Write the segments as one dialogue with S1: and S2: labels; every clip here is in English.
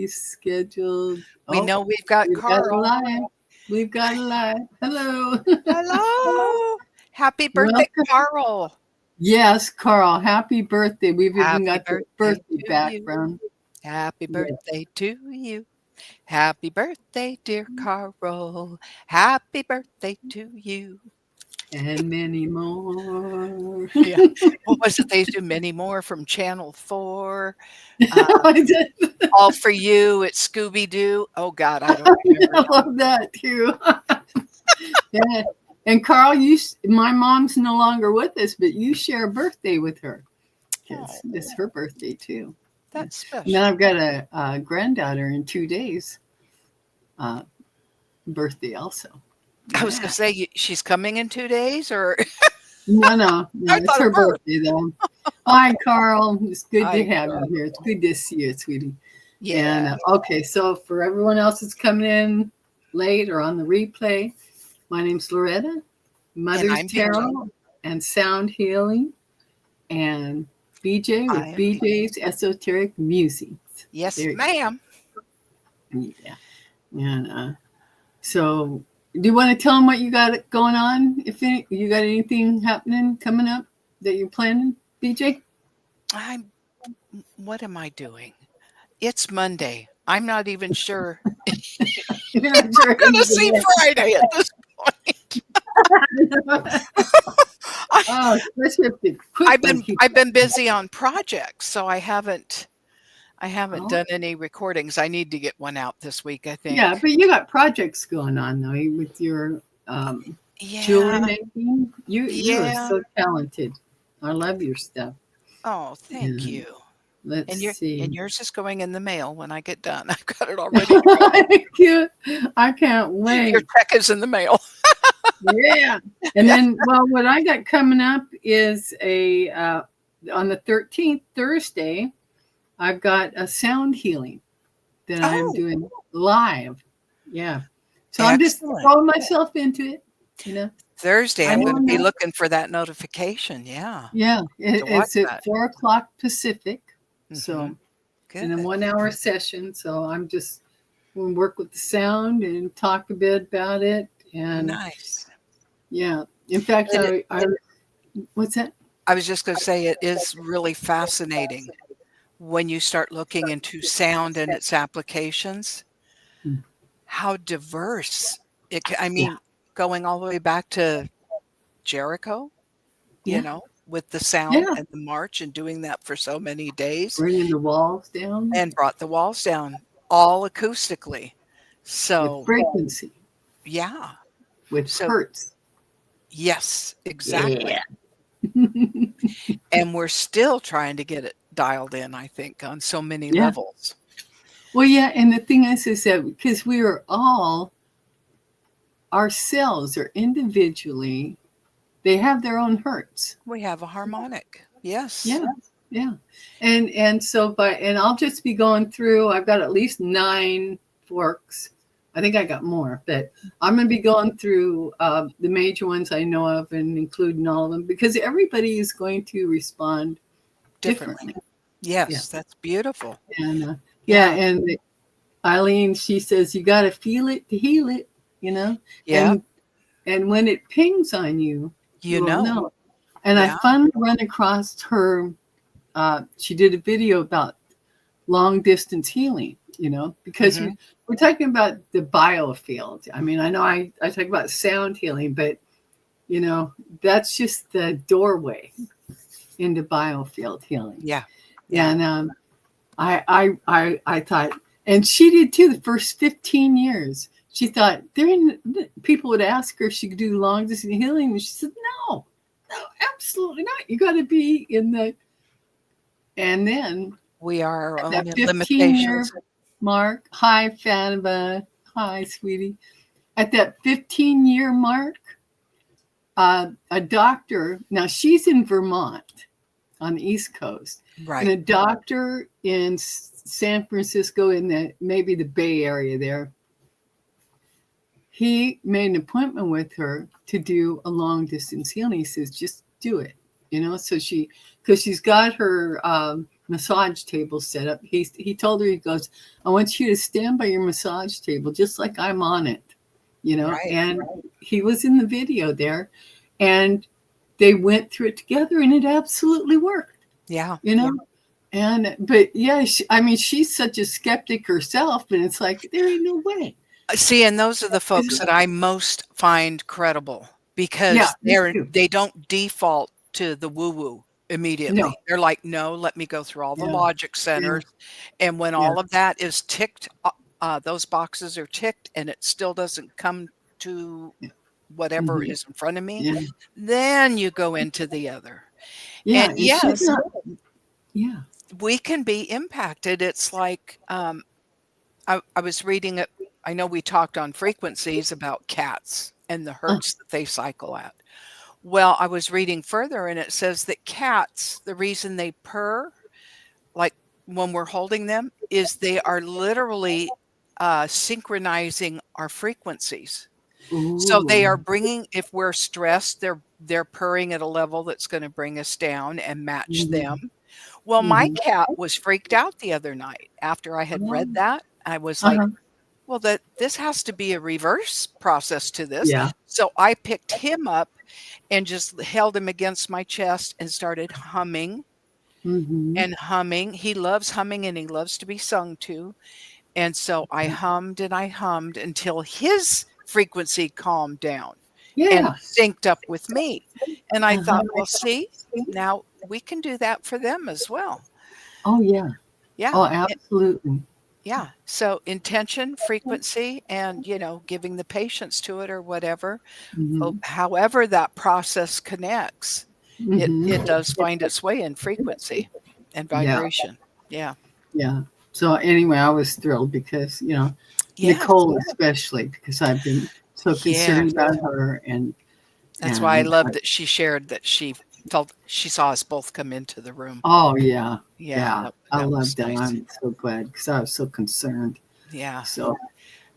S1: already scheduled.
S2: We
S1: Oh,
S2: know we've got
S1: we've got a
S2: Carl.
S1: live. We've got a live. Hello.
S2: Hello. Happy birthday,
S1: Welcome.
S2: Carl.
S1: Yes, Carl. Happy birthday. We've even
S2: Happy
S1: got the
S2: birthday
S1: birthday
S2: to you.
S1: background.
S2: Happy
S1: Yes.
S2: birthday to you. Happy birthday, dear Carl. Happy birthday to you.
S1: And many more.
S2: Yeah. What was it they do? Many more from Channel 4. Uh,
S1: I did.
S2: All for you. It's Scooby Doo. Oh God, I don't remember
S1: I
S2: now.
S1: love that too. Yeah. And Carl, my mom's no longer with us, but you share a birthday with her because
S2: Oh,
S1: it's her birthday too. Yeah.
S2: that's
S1: And then
S2: special.
S1: I've got a granddaughter in 2 days, uh, birthday also.
S2: I was gonna
S1: Yeah.
S2: say she's coming in 2 days, or
S1: No,
S2: I
S1: it's
S2: thought a
S1: her
S2: birth.
S1: birthday though. Hi, Carl. It's good to
S2: Hi,
S1: have you
S2: Carl.
S1: here. It's good to see you, sweetie. And
S2: Yeah,
S1: okay, so for everyone else that's coming in late or on the replay, my name's Loretta,
S2: and
S1: Mother's
S2: I'm BJ.
S1: Tarot and Sound Healing, and BJ with
S2: I'm
S1: BJ's Esoteric Musings.
S2: yes,
S1: There you
S2: ma'am.
S1: go. Yeah. And so, do you want to tell them what you got going on? If you got anything happening coming up that you're planning, BJ?
S2: I'm what am I doing? It's Monday. I'm not even sure
S1: You're not
S2: I'm
S1: sure
S2: gonna
S1: anything
S2: see
S1: yet.
S2: Friday at this point. I,
S1: Oh, especially if the quick one keeps
S2: I've been busy on projects, so I haven't
S1: oh,
S2: done any recordings. I need to get one out this week, I
S1: yeah,
S2: think.
S1: but you got projects going on though with your jewelry
S2: Yeah,
S1: making. You are
S2: yeah.
S1: so talented. I love your stuff.
S2: Oh, thank
S1: And
S2: you.
S1: let's see.
S2: And yours is going in the mail when I get done. I've got it all ready to go.
S1: Cute. I can't
S2: Your
S1: wait.
S2: check is in the mail.
S1: Yeah. And then, well, what I got coming up is a on the 13th Thursday. I've got a sound healing that I'm
S2: Oh,
S1: doing live. Yeah. So I'm just
S2: excellent.
S1: throwing myself into it. You know,
S2: Thursday,
S1: I
S2: I'm
S1: know
S2: gonna be
S1: enough.
S2: looking for that notification. Yeah,
S1: Yeah.
S2: to watch
S1: It's at
S2: that.
S1: 4 o'clock Pacific.
S2: Mhm.
S1: So, in a
S2: Good.
S1: 1 hour session. So I'm just going to work with the sound and talk a bit about it. And
S2: Nice.
S1: yeah. In fact,
S2: It
S1: what's that?
S2: I was just gonna say it is really fascinating when you start looking into sound and its applications,
S1: Mm.
S2: how diverse I
S1: Yeah.
S2: mean, going all the way back to Jericho,
S1: Yeah.
S2: with the sound
S1: Yeah.
S2: and the march and doing that for so many days
S1: Bringing the walls down
S2: and brought the walls down all acoustically.
S1: with
S2: So,
S1: frequency,
S2: yeah.
S1: with
S2: So,
S1: hertz.
S2: yes,
S1: Yeah.
S2: exactly. And we're still trying to get it dialed in, I think, on so many
S1: Yeah.
S2: levels.
S1: Well, yeah. And the thing is that because we are all, ourselves are individually, they have their own hertz.
S2: We have a harmonic. Yes.
S1: Yeah. Yeah. And so and I'll just be going through, I've got at least 9 forks. I think I got more, but I'm going to be going through the major ones I know of and including all of them because everybody is going to respond
S2: Differently.
S1: differently. Yeah.
S2: Yes, that's beautiful.
S1: And yeah,
S2: Yeah.
S1: and Eileen, she says you got to feel it to heal it, you know,
S2: Yep.
S1: and when it pings on you, you
S2: You
S1: will
S2: know.
S1: know. And I
S2: Yeah.
S1: finally run across her. She did a video about long distance healing, because
S2: Mhm.
S1: we're talking about the biofield. I mean, I know I talk about sound healing, but that's just the doorway into biofield healing.
S2: Yeah. Yeah.
S1: And I thought, and she did too. The first 15 years, she thought people would ask her if she could do long distance healing, and she said, no, absolutely not. You got to be in the. And then
S2: We are our
S1: at
S2: own
S1: that 15-year
S2: limitations.
S1: mark, hi Fatima, hi sweetie. At that 15-year mark, a doctor. Now she's in Vermont on the East Coast, and
S2: Right.
S1: a doctor in San Francisco in maybe the Bay Area there. He made an appointment with her to do a long distance healing. He says, just do it, So because she's got her massage table set up. He told her, he goes, I want you to stand by your massage table just like I'm on it,
S2: Right.
S1: and he was in the video there, and they went through it together, and it absolutely worked,
S2: Yeah.
S1: and but yeah, I mean, she's such a skeptic herself, but it's like there ain't no way.
S2: See, and those are the folks that I most find credible
S1: Yeah,
S2: because
S1: me too.
S2: they don't default to the woo-woo
S1: No.
S2: immediately. They're like, "No, let me go through all the
S1: Yeah.
S2: logic
S1: Yeah.
S2: centers." And when
S1: Yeah.
S2: all of that is ticked, those boxes are ticked and it still doesn't come to whatever
S1: Mhm.
S2: is in front of me,
S1: Yeah.
S2: then you go into the other.
S1: Yeah,
S2: And
S1: and she's
S2: yes,
S1: not. Yeah.
S2: we can be impacted. It's like, I was reading it. I know we talked on frequencies about cats and the
S1: Uh,
S2: hertz that they cycle at. Well, I was reading further and it says that cats, the reason they purr, like when we're holding them, is they are literally synchronizing our frequencies. So they
S1: ooh.
S2: are bringing, if we're stressed, they're purring at a level that's going to bring us down and match them.
S1: Mhm.
S2: Well, my
S1: Mhm.
S2: cat was freaked out the other night after I had read
S1: Oh.
S2: that. I was like,
S1: Uh-huh.
S2: well, that this has to be a reverse process to this.
S1: Yeah.
S2: So I picked him up and just held him against my chest and started humming
S1: Mhm.
S2: and humming. He loves humming and he loves to be sung to. And so I hummed until his frequency calmed down and
S1: Yeah.
S2: synced up with me. And I
S1: Uh-huh.
S2: thought, well, see, now we can do that for them as well.
S1: Oh, yeah.
S2: Yeah.
S1: Oh, absolutely.
S2: Yeah. So intention, frequency, and, giving the patience to it or whatever.
S1: Mhm.
S2: However that process connects, it
S1: Mhm.
S2: does find its way in frequency and
S1: Yeah.
S2: vibration. Yeah.
S1: Yeah. So anyway, I was thrilled because,
S2: Yes.
S1: Nicole especially, because I've been so
S2: Yes.
S1: concerned about her, and
S2: That's why I
S1: and
S2: love that she shared that she saw us both come into the room.
S1: oh yeah.
S2: Yeah,
S1: Yeah. I
S2: that was
S1: love that.
S2: nice.
S1: I'm so glad because I was so concerned.
S2: Yeah.
S1: So,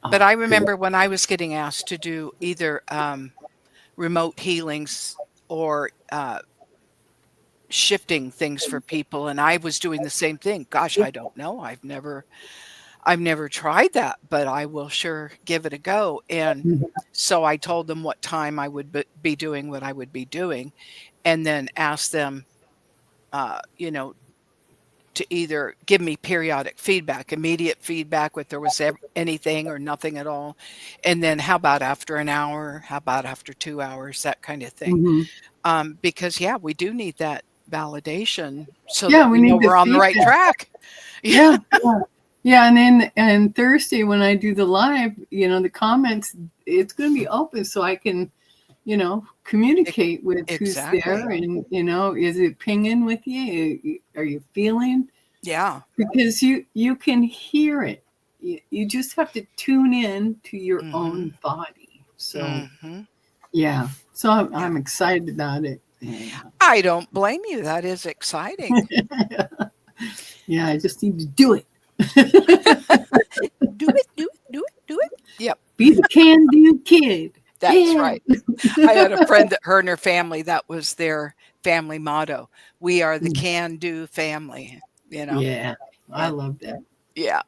S2: But
S1: oh,
S2: I
S1: good.
S2: remember when I was getting asked to do either, remote healings or, shifting things for people, and I was doing the same thing. Gosh, I don't know. I've never tried that, but I will sure give it a go. And
S1: Mhm.
S2: so I told them what time I would be doing what I would be doing, and then asked them, uh, you know, to either give me periodic feedback, immediate feedback, if there was anything or nothing at all. And then how about after an hour? How about after 2 hours? That kind of thing.
S1: Mhm.
S2: Because, yeah, we do need that validation so that
S1: Yeah, we
S2: we know
S1: need the
S2: we're on the right
S1: feedback.
S2: track.
S1: Yeah, yeah. Yeah, and then and Thursday when I do the live, the comments, it's going to be open so I can,
S2: E-
S1: communicate with who's there,
S2: Exactly.
S1: and is it pinging with you? Are you feeling?
S2: Yeah.
S1: Because you can hear it. You just have to tune in to your
S2: Mhm.
S1: own body. So,
S2: Mhm.
S1: yeah. So
S2: Yeah.
S1: I'm excited about it. And,
S2: I don't blame you. That is exciting.
S1: yeah, I just need to do it.
S2: Do it, do it, do it, do it. Yep,
S1: Be the can-do kid.
S2: that's
S1: Yeah.
S2: right. I had a friend that her and her family, that was their family motto. We are the can-do family, you know.
S1: Yeah. I
S2: And
S1: love that.
S2: yeah.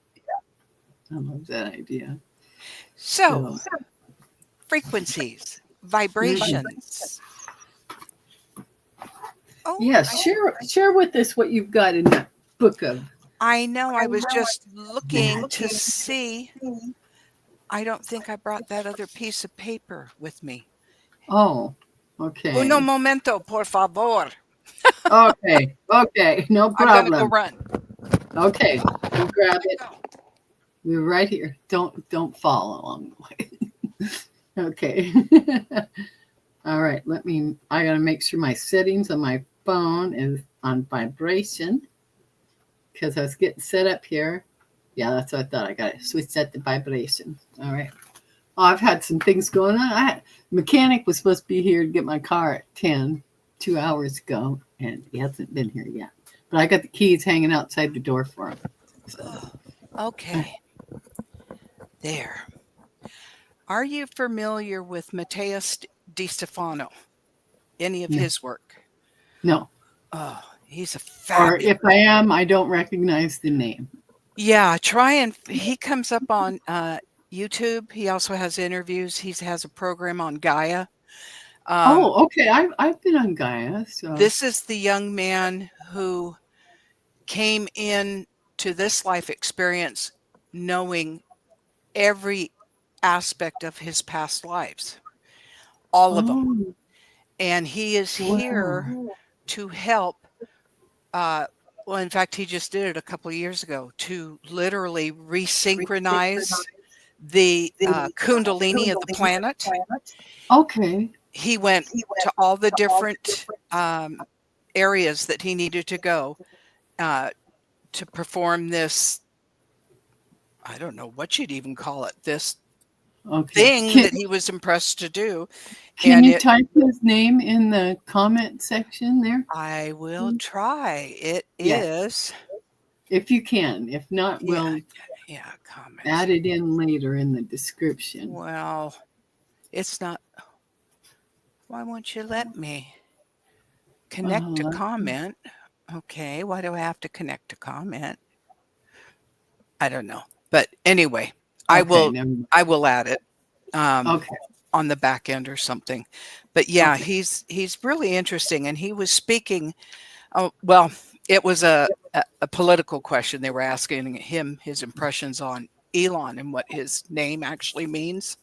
S1: I love that idea.
S2: So,
S1: So,
S2: frequencies,
S1: mm.
S2: vibrations. Oh,
S1: Yeah, share with us what you've got in that book of.
S2: I know. I was just looking to see. I don't think I brought that other piece of paper with me.
S1: Oh,
S2: Uno
S1: okay.
S2: momento, por favor.
S1: Okay. Okay. No
S2: I'm gonna go
S1: problem.
S2: run.
S1: Okay. You grab
S2: Gotta
S1: it.
S2: go.
S1: We're right here. Don't fall along the way. Okay. All right. I gotta make sure my settings on my phone is on vibration because I was getting set up here. Yeah, that's what I thought. I got to switch that to vibration. All right. Oh, I've had some things going on. Mechanic was supposed to be here to get my car at 2 hours ago, and he hasn't been here yet. But I got the keys hanging outside the door for him. So,
S2: Okay, there. Are you familiar with Matteo Di Stefano? Any of
S1: no,
S2: his work?
S1: no.
S2: Oh, He's a
S1: Or
S2: fabulous.
S1: if I am, I don't recognize the name.
S2: Yeah, he comes up on YouTube. He also has interviews. He has a program on Gaia.
S1: Oh, okay. I've been on Gaia, so
S2: This is the young man who came in to this life experience knowing every aspect of his past lives, all of them.
S1: oh
S2: And he is here
S1: wow.
S2: to help. Well, in fact, he just did it a couple of years ago to literally resynchronize the kundalini of the planet.
S1: Okay.
S2: He went to all the different areas that he needed to go to perform this. I don't know what you'd even call it. This
S1: Okay.
S2: thing that he was impressed to do.
S1: Can
S2: And
S1: you type his name in the comment section there?
S2: I will try. It
S1: Yes.
S2: is.
S1: If you can. If not, we'll
S2: Yeah, comments.
S1: add it in later in the description.
S2: Well, it's not. Why won't you let me connect to comment? Okay, why do I have to connect to comment? I don't know. But anyway, I will add it on the back end or something. But yeah, he's really interesting. And he was speaking. Oh, well, it was a political question. They were asking him his impressions on Elon and what his name actually means.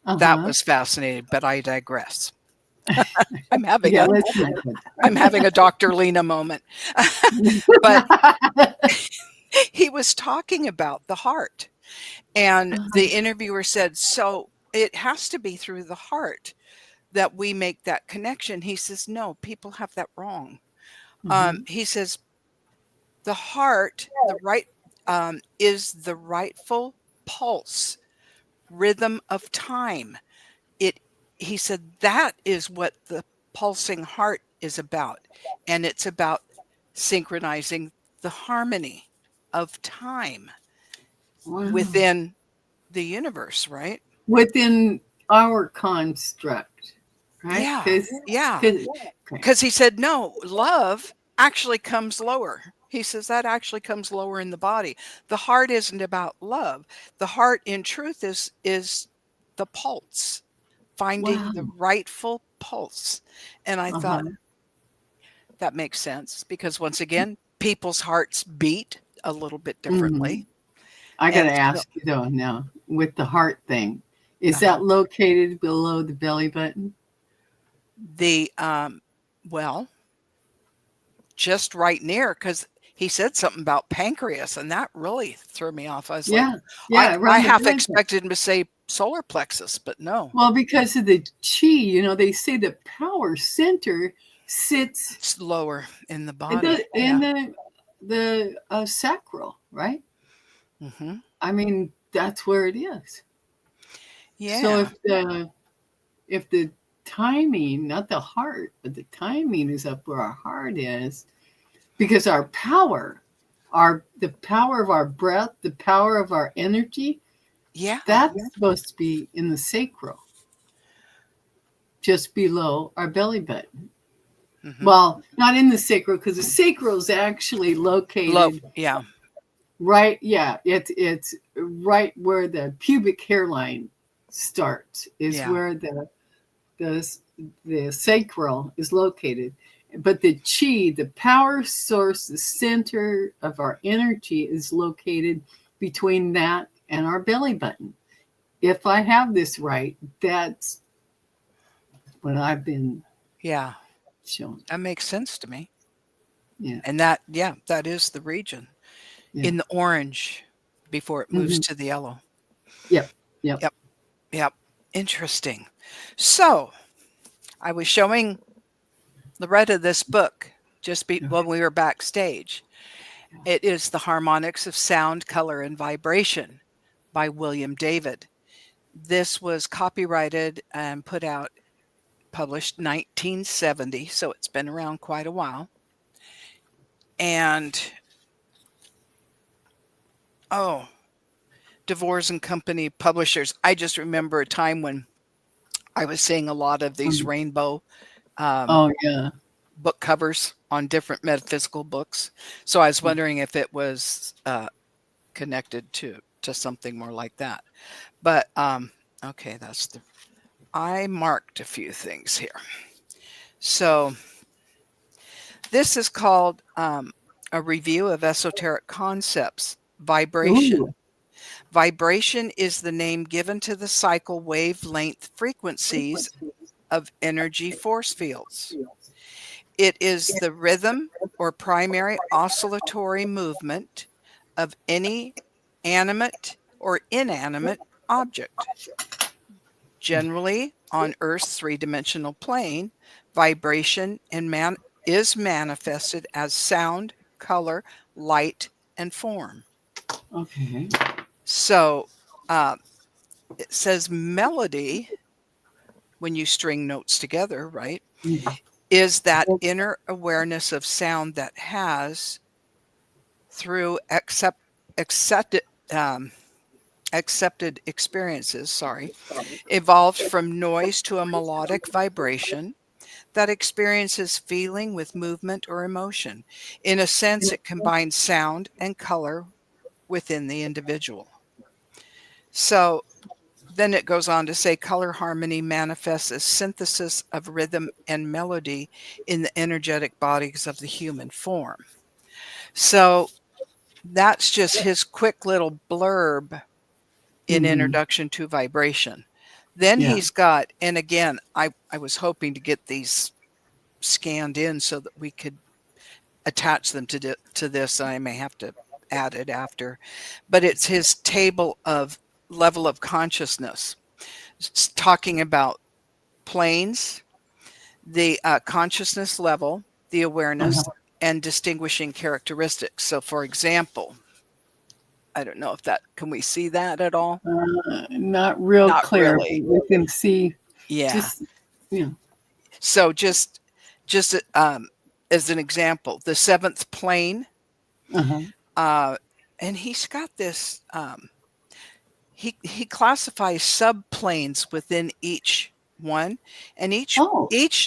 S2: That was fascinating, but I digress. I'm having a Dr. Lena moment. But he was talking about the heart. And the interviewer said, so it has to be through the heart that we make that connection. He says, no, people have that wrong. He says, the heart, is the rightful pulse, rhythm of time. He said that is what the pulsing heart is about. And it's about synchronizing the harmony of time within the universe, right?
S1: Within our construct, right?
S2: Yeah. Because he said, no, love actually comes lower. He says that actually comes lower in the body. The heart isn't about love. The heart, in truth, is the pulse, finding the rightful pulse. And I thought that makes sense because once again, people's hearts beat a little bit differently.
S1: I got to ask you though now with the heart thing, is that located below the belly button?
S2: Well, just right near, because he said something about pancreas, and that really threw me off. I was like, I half expected him to say solar plexus, but no.
S1: Well, because of the chi, they say the power center sits
S2: lower in the body,
S1: in the sacral, right? I mean, that's where it is.
S2: Yeah.
S1: So if the timing, not the heart, but the timing is up where our heart is, because our power, the power of our breath, the power of our energy, that's supposed to be in the sacral, just below our belly button. Well, not in the sacral, because the sacral is actually located right. Yeah, it's right where the pubic hairline starts. Is where the sacral is located. But the chi, the power source, the center of our energy is located between that and our belly button. If I have this right, that's what I've been shown.
S2: That makes sense to me.
S1: Yeah.
S2: And that is the region in the orange before it moves to the yellow. Yep. Interesting. So I was showing Loretta this book just when we were backstage. It is The Harmonics of Sound, Color, and Vibration by William David. This was copyrighted and published 1970, so it's been around quite a while. And DeVores and Company publishers. I just remember a time when I was seeing a lot of these rainbow book covers on different metaphysical books. So I was wondering if it was connected to something more like that. But okay, I marked a few things here. So this is called a review of esoteric concepts. Vibration.
S1: Ooh.
S2: Vibration is the name given to the cycle wavelength frequencies of energy force fields. It is the rhythm or primary oscillatory movement of any animate or inanimate object. Generally, on Earth's three-dimensional plane, vibration is manifested as sound, color, light, and form.
S1: Okay.
S2: So it says melody, when you string notes together, right, is that inner awareness of sound that has, through accepted experiences, evolved from noise to a melodic vibration that experiences feeling with movement or emotion. In a sense, it combines sound and color within the individual. So then it goes on to say color harmony manifests as synthesis of rhythm and melody in the energetic bodies of the human form. So that's just his quick little blurb in Introduction to Vibration. Then he's got, and again, I was hoping to get these scanned in so that we could attach them to this. I may have to add it after, but it's his table of level of consciousness. It's talking about planes, the consciousness level, the awareness, and distinguishing characteristics. So, for example, I don't know if can we see that at all?
S1: Not real
S2: Not
S1: clear,
S2: really.
S1: but we can see.
S2: Yeah.
S1: Just, yeah.
S2: So just as an example, the seventh plane, and he's got this. He classifies subplanes within each one, and each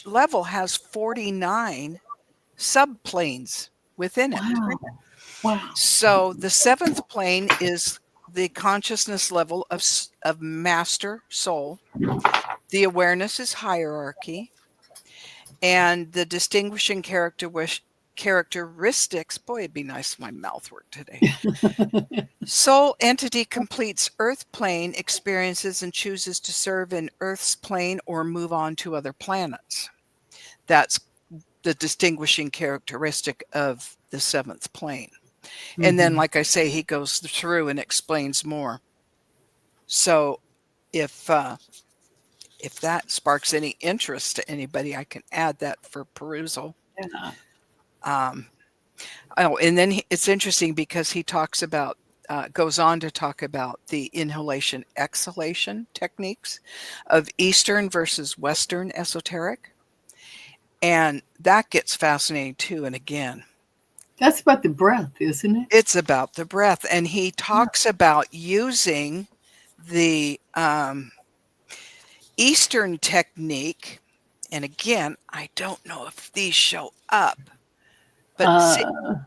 S2: level has 49 subplanes within it.
S1: Wow.
S2: So the seventh plane is the consciousness level of master soul. The awareness is hierarchy, and the distinguishing characteristics. Boy, it'd be nice if my mouth worked today. Soul entity completes Earth plane experiences and chooses to serve in Earth's plane or move on to other planets. That's the distinguishing characteristic of the seventh plane. And then, like I say, he goes through and explains more. So if that sparks any interest to anybody, I can add that for perusal.
S1: Yeah.
S2: And then it's interesting because he talks about, goes on to talk about the inhalation exhalation techniques of Eastern versus Western esoteric. And that gets fascinating too. And again,
S1: that's about the breath, isn't it?
S2: It's about the breath. And he talks about using the Eastern technique. And again, I don't know if these show up, but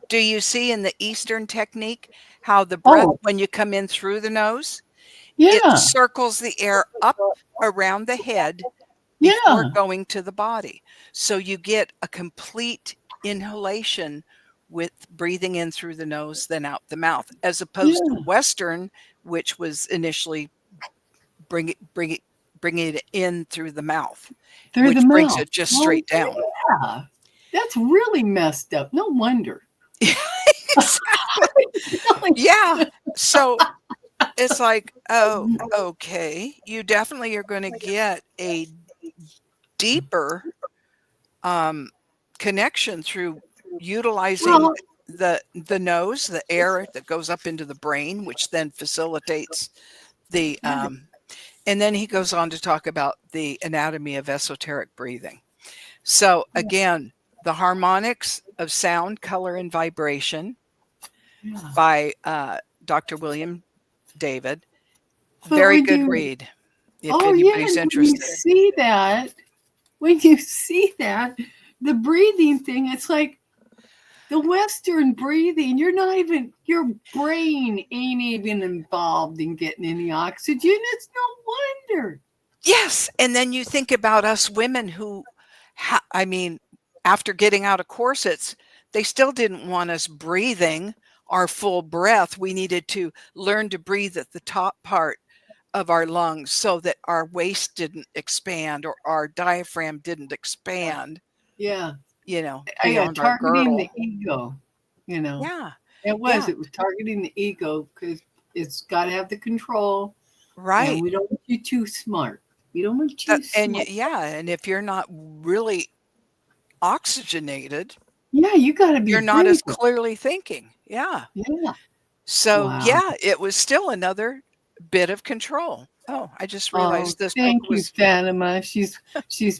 S2: do you see in the Eastern technique how the breath, when you come in through the nose, it circles the air up around the head before going to the body. So you get a complete inhalation with breathing in through the nose, then out the mouth, as opposed to Western, which was initially bringing it in through the mouth, which brings it just straight down.
S1: Yeah. That's really messed up. No wonder.
S2: Exactly. Yeah. So it's like, oh, okay. You definitely are going to get a deeper connection through utilizing the nose, the air that goes up into the brain, which then facilitates the and then he goes on to talk about the anatomy of esoteric breathing. So again, the harmonics of sound, color, and vibration by Dr. William David. Very good read if anybody's interested.
S1: When you see that, the breathing thing, it's like the Western breathing, you're not even, your brain ain't even involved in getting any oxygen. It's no wonder.
S2: Yes. And then you think about us women who, I mean, after getting out of corsets, they still didn't want us breathing our full breath. We needed to learn to breathe at the top part of our lungs so that our waist didn't expand or our diaphragm didn't expand,
S1: Yeah.
S2: beyond our
S1: Targeting
S2: girdle.
S1: the ego,
S2: Yeah.
S1: It
S2: Yeah.
S1: was targeting the ego because it's got to have the control. And
S2: Right.
S1: we don't want you too smart. We don't want you
S2: And
S1: smart.
S2: and if you're not really oxygenated,
S1: Yeah, you got to be
S2: you're not as
S1: breathing.
S2: clearly thinking. Yeah.
S1: Yeah.
S2: So,
S1: Wow.
S2: yeah, it was still another bit of control. Oh, I just
S1: Oh,
S2: realized this book
S1: thank you,
S2: was,
S1: Fatima. She's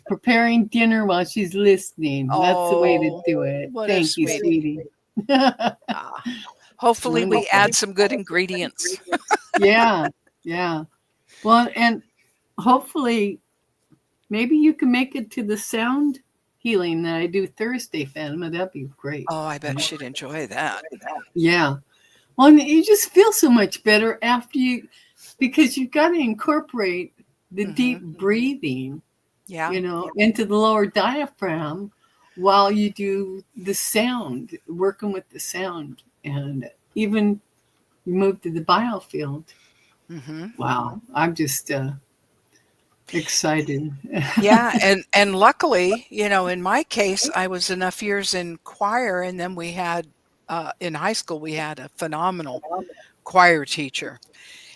S1: preparing dinner while she's listening. That's the way to
S2: oh,
S1: do it.
S2: what a
S1: Thank you,
S2: sweetie.
S1: sweetie.
S2: Ah, hopefully we
S1: Wonderful.
S2: add some good ingredients.
S1: Yeah, yeah. Well, and hopefully maybe you can make it to the sound healing that I do Thursday, Fatima. That'd be great.
S2: Oh, I bet she'd enjoy that.
S1: Yeah. Well, and you just feel so much better after because you've got to incorporate the deep breathing,
S2: Yeah.
S1: into the lower diaphragm while you do the sound, working with the sound. And even you move to the biofield. Wow. I'm just excited.
S2: Yeah, and luckily, in my case, I was enough years in choir, and then we had in high school we had a phenomenal choir teacher,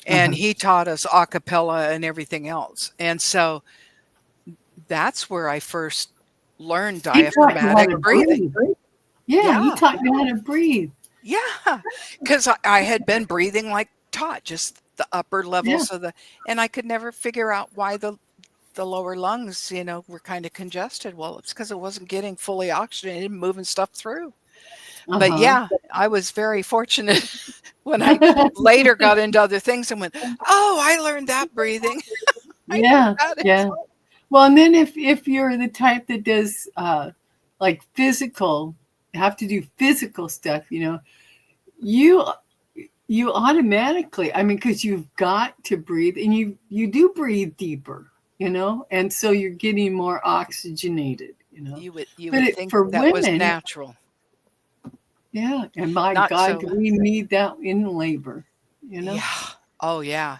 S2: and he taught us a cappella and everything else. And so that's where I first learned
S1: He taught you how
S2: diaphragmatic
S1: to
S2: breathing.
S1: breathe. Yeah, he
S2: Yeah.
S1: taught you how to breathe.
S2: Yeah. Because I had been breathing like taught, just the upper
S1: Yeah.
S2: levels and I could never figure out why the lower lungs, were kind of congested. Well, it's because it wasn't getting fully oxygenated, moving stuff through. But
S1: Uh-huh.
S2: yeah, I was very fortunate when I later got into other things and went, oh, I learned that breathing. I
S1: Yeah,
S2: got it.
S1: yeah. Well, and then if you're the type that does like have to do physical stuff, you you automatically, I mean, because you've got to breathe, and you do breathe deeper, and so you're getting more oxygenated,
S2: You would
S1: But
S2: think
S1: for
S2: that was
S1: women,
S2: natural.
S1: yeah, and my
S2: Not
S1: God,
S2: so.
S1: do we need that in labor,
S2: Yeah. Oh, yeah.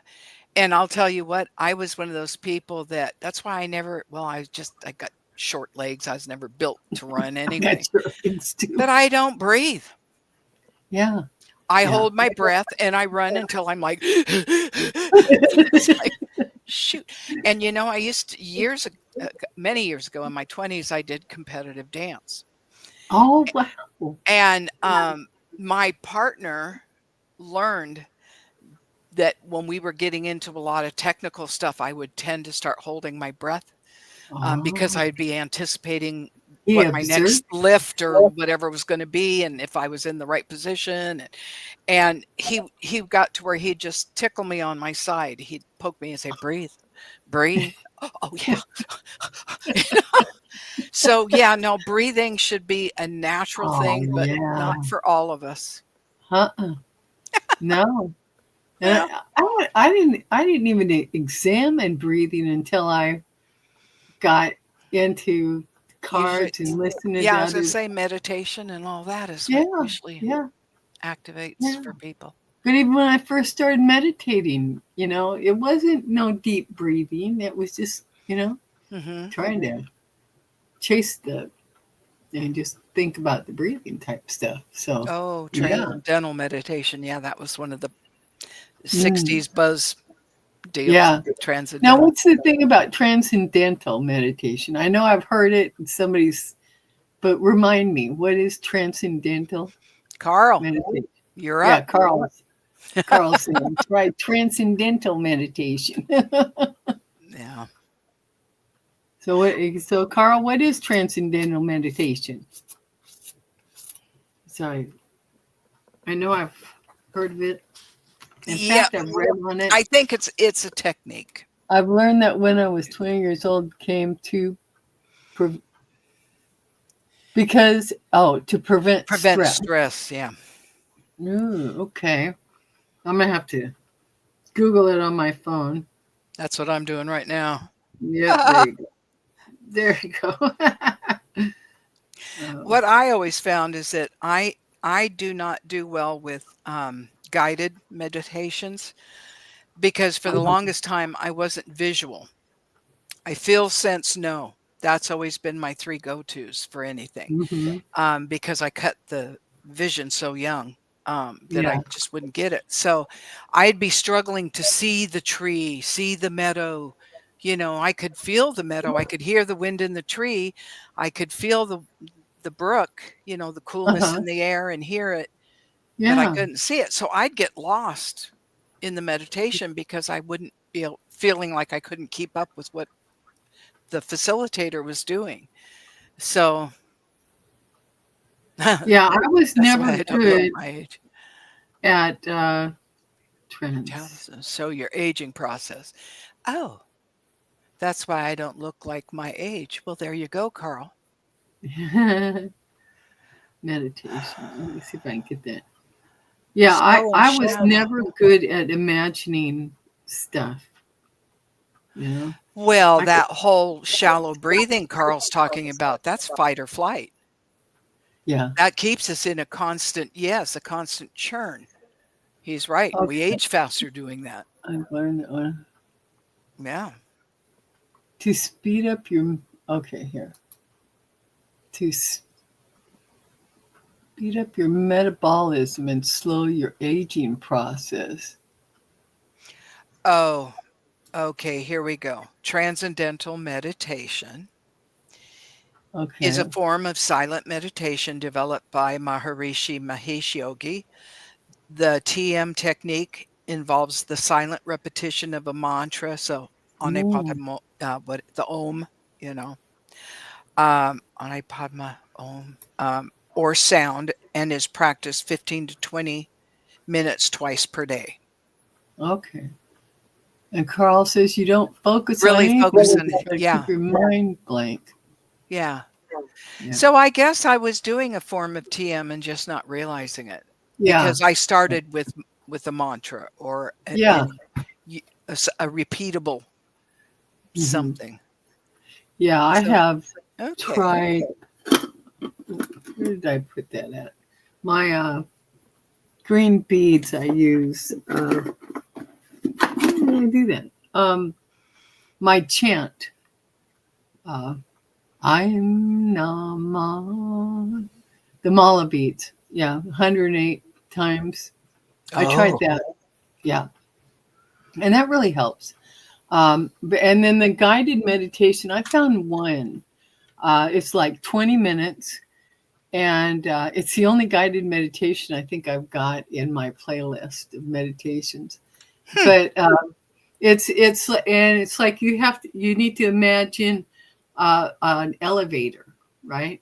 S2: And I'll tell you what, I was one of those people that's why I got short legs. I was never built to run anyway.
S1: That's your things too.
S2: But I don't breathe.
S1: Yeah.
S2: I
S1: Yeah.
S2: hold my breath and I run until I'm like, it's like, shoot. And I used to, many years ago in my 20s, I did competitive dance.
S1: Oh, wow.
S2: And my partner learned that when we were getting into a lot of technical stuff, I would tend to start holding my breath because
S1: Oh,
S2: I'd be anticipating
S1: he
S2: what my
S1: observed.
S2: next lift or whatever was going to be, and if I was in the right position. And he got to where he'd just tickle me on my side. He'd poke me and say, "Breathe, breathe." Oh yeah. So yeah, no, breathing should be a natural
S1: Oh,
S2: thing, but
S1: yeah.
S2: not for all of us.
S1: Uh-uh. No. And
S2: Well,
S1: I didn't even examine breathing until I got into
S2: usually,
S1: cards and listening to
S2: yeah, as I
S1: others.
S2: say, meditation and all that is
S1: Yeah,
S2: what usually
S1: yeah,
S2: activates
S1: yeah.
S2: for people.
S1: But even when I first started meditating, it wasn't no deep breathing. It was just,
S2: Hmm.
S1: trying to chase and just think about the breathing type stuff. So,
S2: Oh,
S1: yeah.
S2: transcendental meditation. Yeah, that was one of the
S1: Mm,
S2: 60s buzz deals.
S1: yeah. Now,
S2: Transcendental.
S1: what's the thing about transcendental meditation? I know I've heard it in but remind me, what is transcendental
S2: Carl,
S1: meditation?
S2: you're
S1: Yeah,
S2: up.
S1: Carl's saying, right, transcendental meditation.
S2: Yeah.
S1: So Carl, what is transcendental meditation? Sorry, I know I've heard of it. In
S2: Yeah,
S1: fact, I've read on it.
S2: I think it's a technique.
S1: I've learned that when I was 20 years old, came to Because to prevent stress.
S2: stress. Yeah.
S1: Ooh, okay. I'm gonna have to Google it on my phone.
S2: That's what I'm doing right now.
S1: Yep, there you go. There you go.
S2: What I always found is that I do not do well with guided meditations because for the longest time I wasn't visual. I feel, sense, know. That's always been my three go-tos for anything,
S1: Mhm.
S2: because I cut the vision so young, that
S1: Yeah.
S2: I just wouldn't get it. So I'd be struggling to see the tree, see the meadow. I could feel the meadow. I could hear the wind in the tree. I could feel the brook, the coolness
S1: Uh-huh.
S2: in the air and hear it, but I
S1: Yeah.
S2: couldn't see it. So I'd get lost in the meditation because I wouldn't be feeling like I couldn't keep up with what the facilitator was doing. So
S1: Yeah, I was
S2: that's
S1: never
S2: why I don't look
S1: good
S2: my age.
S1: at trends.
S2: So your aging process. Oh, that's why I don't look like my age. Well, there you go, Carl.
S1: Meditation. Let me see if I can get that. Yeah,
S2: Slow and
S1: I was
S2: shallow.
S1: never good at imagining stuff. You know,
S2: Well,
S1: I could,
S2: that whole shallow breathing Carl's talking about, that's fight or flight.
S1: yeah.
S2: That keeps us in a constant churn. He's right. We
S1: Okay,
S2: age faster doing that.
S1: I've learned that one.
S2: Yeah.
S1: To speed up your, okay, here. To speed up your metabolism and slow your aging process.
S2: Oh, okay. Here we go. Transcendental meditation is
S1: Okay.
S2: a form of silent meditation developed by Maharishi Mahesh Yogi. The TM technique involves the silent repetition of a mantra. So,
S1: Ooh,
S2: what the Om, you know, Anapadma Om, or sound, and is practiced 15 to 20 minutes twice per day.
S1: okay. And Carl says you don't focus on
S2: Really
S1: anything,
S2: focus
S1: you
S2: on,
S1: just gotta keep
S2: yeah,
S1: your mind blank.
S2: yeah.
S1: Yeah.
S2: So I guess I was doing a form of TM and just not realizing it
S1: Yeah.
S2: because I started with a mantra or
S1: Yeah.
S2: a repeatable
S1: Hmm.
S2: something.
S1: Yeah. I
S2: So,
S1: have
S2: okay.
S1: tried. Where did I put that at? My green beads I use. How did I do that? My chant. Uh, I'm Nama. The mala beads. Yeah, 108 times. I tried
S2: Oh,
S1: that. Yeah, and that really helps. And then the guided meditation, I found one. It's like 20 minutes, and it's the only guided meditation I think I've got in my playlist of meditations.
S2: hmm.
S1: But it's like you need to imagine an elevator, right?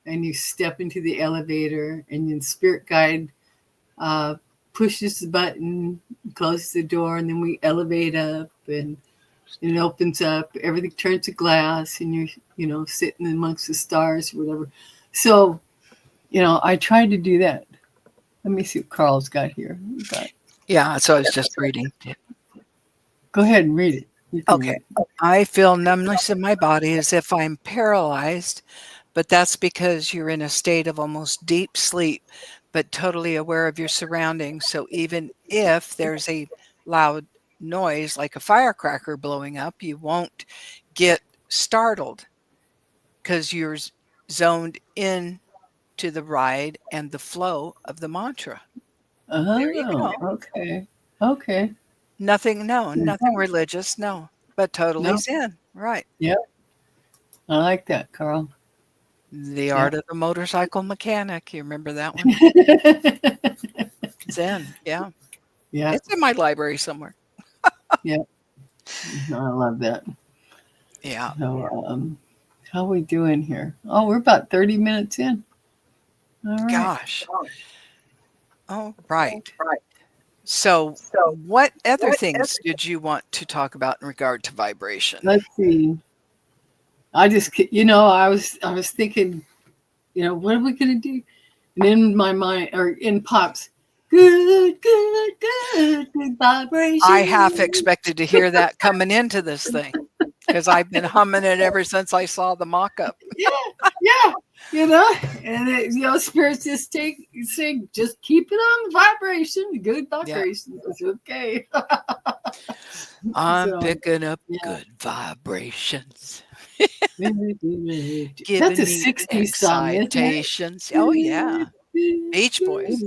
S1: And you step into the elevator, and your spirit guide uh, pushes the button, closes the door, and then we elevate up, and it opens up. Everything turns to glass, and you're sitting amongst the stars, or whatever. So I tried to do that. Let me see what Carl's got here.
S2: Yeah, so I was just reading.
S1: Go ahead and read it. You can
S2: Okay.
S1: read
S2: I feel numbness in my body as if I'm paralyzed, but that's because you're in a state of almost deep sleep, but totally aware of your surroundings. So even if there's a loud noise like a firecracker blowing up, you won't get startled because you're zoned in to the ride and the flow of the mantra. There you
S1: Oh,
S2: go.
S1: okay. Okay.
S2: Nothing, no,
S1: Yeah.
S2: nothing religious, no, but totally
S1: No.
S2: zen. Right.
S1: Yeah. I like that, Carl.
S2: The
S1: Yeah.
S2: Art of the Motorcycle Mechanic. You remember that one? Zen. Yeah.
S1: Yeah.
S2: It's in my library somewhere.
S1: Yeah. I love that.
S2: Yeah.
S1: So, how we doing here? Oh, we're about 30 minutes in. All right.
S2: Gosh. Oh, right. So, what other things did you want to talk about in regard to vibration?
S1: Let's see. I was thinking what are we gonna do? And in my mind, or in pops, good, good, good, good
S2: I
S1: vibration.
S2: half expected to hear that coming into this thing because I've been humming it ever since I saw the mock-up.
S1: Yeah, yeah, you know, and spirits just sing, just keep it on the vibration, good
S2: Yeah.
S1: vibration. It's okay.
S2: I'm
S1: So
S2: picking up
S1: yeah,
S2: good vibrations,
S1: that's
S2: giving
S1: a
S2: me
S1: '60s song, isn't
S2: excitations. Oh, yeah.
S1: it?
S2: Beach Boys.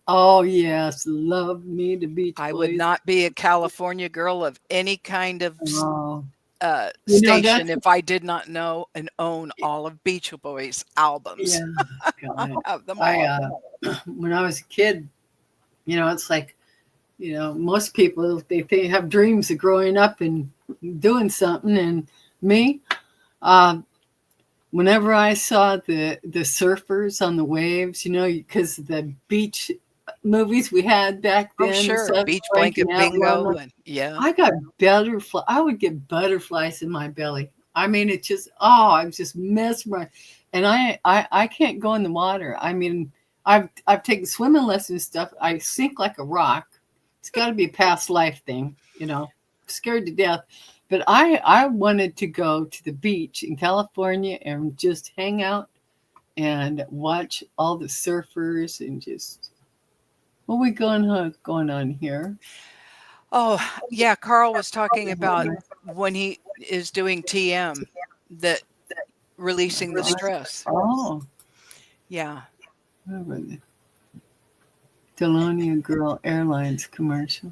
S1: Oh yes, love me the Beach
S2: I would
S1: Boys.
S2: not be a California girl of any kind of
S1: Oh,
S2: station
S1: that's
S2: if I did not know and own all of Beach Boys albums.
S1: yeah. God,
S2: I have them
S1: I
S2: all.
S1: when I was a kid, it's like most people they have dreams of growing up and doing something, and me, uh, whenever I saw the surfers on the waves, because the beach movies we had back
S2: Oh,
S1: then and
S2: sure.
S1: stuff,
S2: Beach
S1: breaking
S2: blanket
S1: out,
S2: bingo and yeah.
S1: I got butterfly. I would get butterflies in my belly. I mean, it just I'm just mesmerized, and I can't go in the water. I mean, I've taken swimming lessons and stuff. I sink like a rock. It's got to be a past life thing, scared to death. But I wanted to go to the beach in California and just hang out and watch all the surfers and just what we going on here.
S2: Oh, yeah. Carl was talking about when he is doing TM that releasing the stress.
S1: Oh,
S2: Yeah.
S1: where were they? Caledonia Girl Airlines commercial.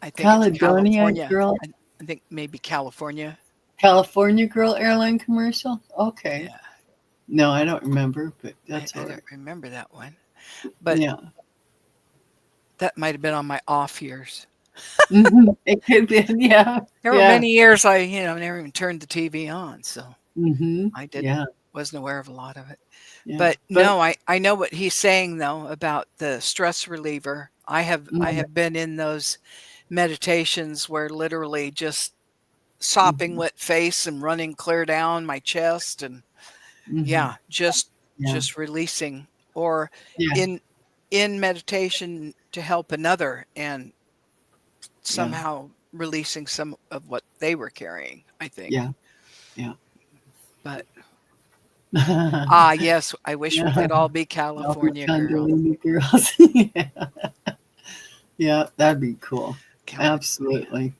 S2: I think it's
S1: Caledonia
S2: California.
S1: Girl,
S2: I think maybe California.
S1: California Girl Airline commercial. Okay.
S2: Yeah.
S1: No, I don't remember, but
S2: I,
S1: that's
S2: I
S1: all
S2: don't
S1: right.
S2: remember that one, but
S1: Yeah.
S2: that might have been on my off years.
S1: It could be. Yeah.
S2: There were
S1: Yeah.
S2: many years I, never even turned the TV on, so I
S1: Yeah.
S2: wasn't aware of a lot of it.
S1: Yeah.
S2: But
S1: But
S2: no, I know what he's saying though about the stress reliever. I
S1: mm,
S2: have been in those meditations where literally just sopping
S1: mhm,
S2: wet face and running clear down my chest and
S1: mhm,
S2: yeah, just
S1: yeah.
S2: just releasing or
S1: Yeah.
S2: in in meditation to help another and
S1: Yeah.
S2: somehow releasing some of what they were carrying, I think.
S1: Yeah. Yeah.
S2: But
S1: Yeah.
S2: yes, I wish we could all be
S1: All the
S2: California girls.
S1: Kundalini girls. Yeah. Yeah. That'd be cool.
S2: California.
S1: Absolutely.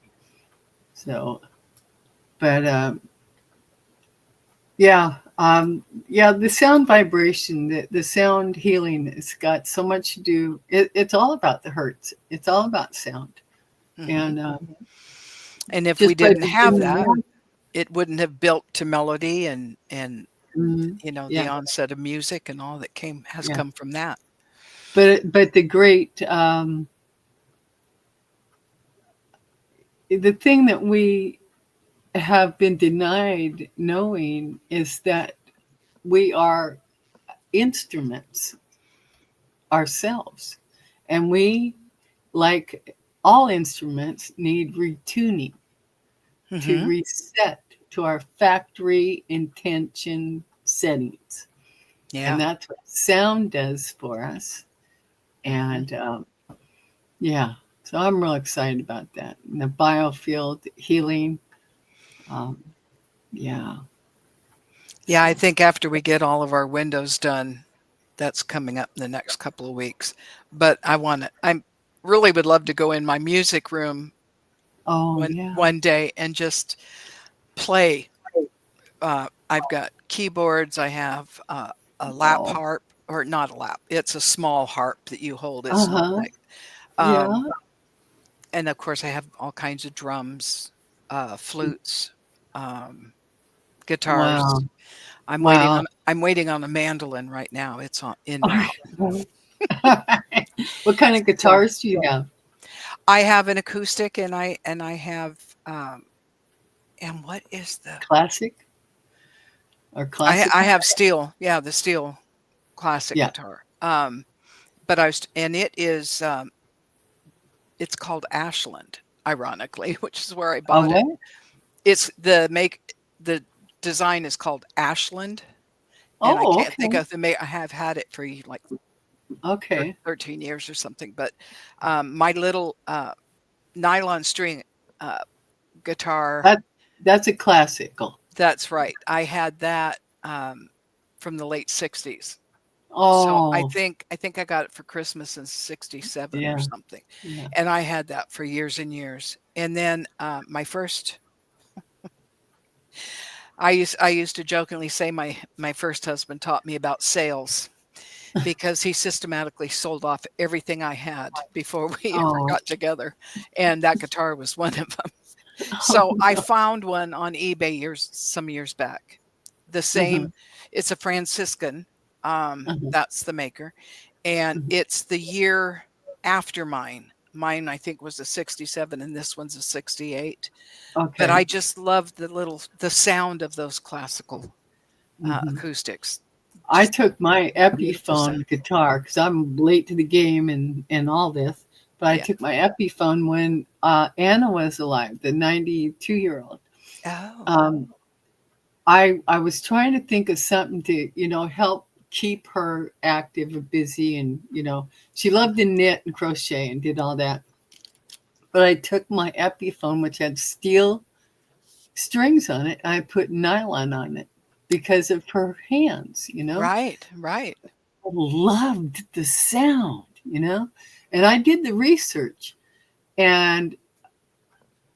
S1: So, but yeah, yeah, the sound vibration, the sound healing, it's got so much to do. It's all about the hertz. It's all about sound,
S2: Mhm.
S1: and
S2: And if we
S1: just by
S2: didn't have
S1: being
S2: that,
S1: aware.
S2: it wouldn't have built to melody and the
S1: Yeah,
S2: onset of music and all that has
S1: yeah.
S2: come from that.
S1: But the great the thing that we have been denied knowing is that we are instruments ourselves, and we, like all instruments, need retuning to
S2: Mhm.
S1: reset to our factory intention settings. And
S2: Yeah.
S1: that's what sound does for us.
S2: Mhm.
S1: And yeah, so I'm real excited about that. And the biofield healing. Um, yeah.
S2: Yeah,
S1: So,
S2: I think after we get all of our windows done, that's coming up in the next couple of weeks. But I really would love to go in my music room
S1: oh,
S2: one
S1: yeah.
S2: one day and just play. I've got keyboards. I have a lap
S1: Oh,
S2: harp, or not a lap. It's a small harp that you hold.
S1: uh
S2: It's not
S1: huh.
S2: like,
S1: Yeah.
S2: um, and of course I have all kinds of drums, flutes, um, guitars.
S1: Wow. Wow.
S2: I'm waiting on a mandolin right now. It's on en route.
S1: What kind of
S2: So
S1: guitars do you have?
S2: I have an acoustic and I have and what is the
S1: Classic or
S2: I
S1: classical?
S2: have steel. Yeah, the steel classic
S1: Yeah.
S2: guitar. But and it's called Ashland, ironically, which is where I
S1: Oh,
S2: bought it.
S1: what?
S2: It's the design is called Ashland, and I
S1: Oh,
S2: can't
S1: okay.
S2: think of the I have had it for like
S1: Okay.
S2: 13 years or something. But my little nylon string uh, guitar,
S1: That that's a classical.
S2: that's right. I had that from the late 60s. So
S1: Oh,
S2: I think I got it for Christmas in 67 or
S1: yeah,
S2: something.
S1: yeah.
S2: And I had that for years and years. And then I used to jokingly say my first husband taught me about sales because he systematically sold off everything I had before we ever
S1: Oh,
S2: got together. And that guitar was one of them.
S1: oh
S2: So I
S1: no.
S2: found one on eBay some years back. The
S1: Uh-huh,
S2: same, it's a Franciscan.
S1: uh-huh,
S2: That's the maker. And
S1: uh-huh.
S2: it's the year after mine. Mine, I think, was a 67 and this one's a 68. But I
S1: Okay.
S2: just love the sound of those classical
S1: Hmm.
S2: acoustics.
S1: I
S2: Just
S1: took my
S2: beautiful sound.
S1: Epiphone guitar because I'm late to the game and all this. But I
S2: Yeah.
S1: took my Epiphone when Anna was alive, the 92-year-old.
S2: Oh,
S1: Um, I was trying to think of something to help keep her active and busy, and she loved to knit and crochet and did all that. But I took my Epiphone, which had steel strings on it, and I put nylon on it because of her hands.
S2: right, right.
S1: I loved the sound. And I did the research, and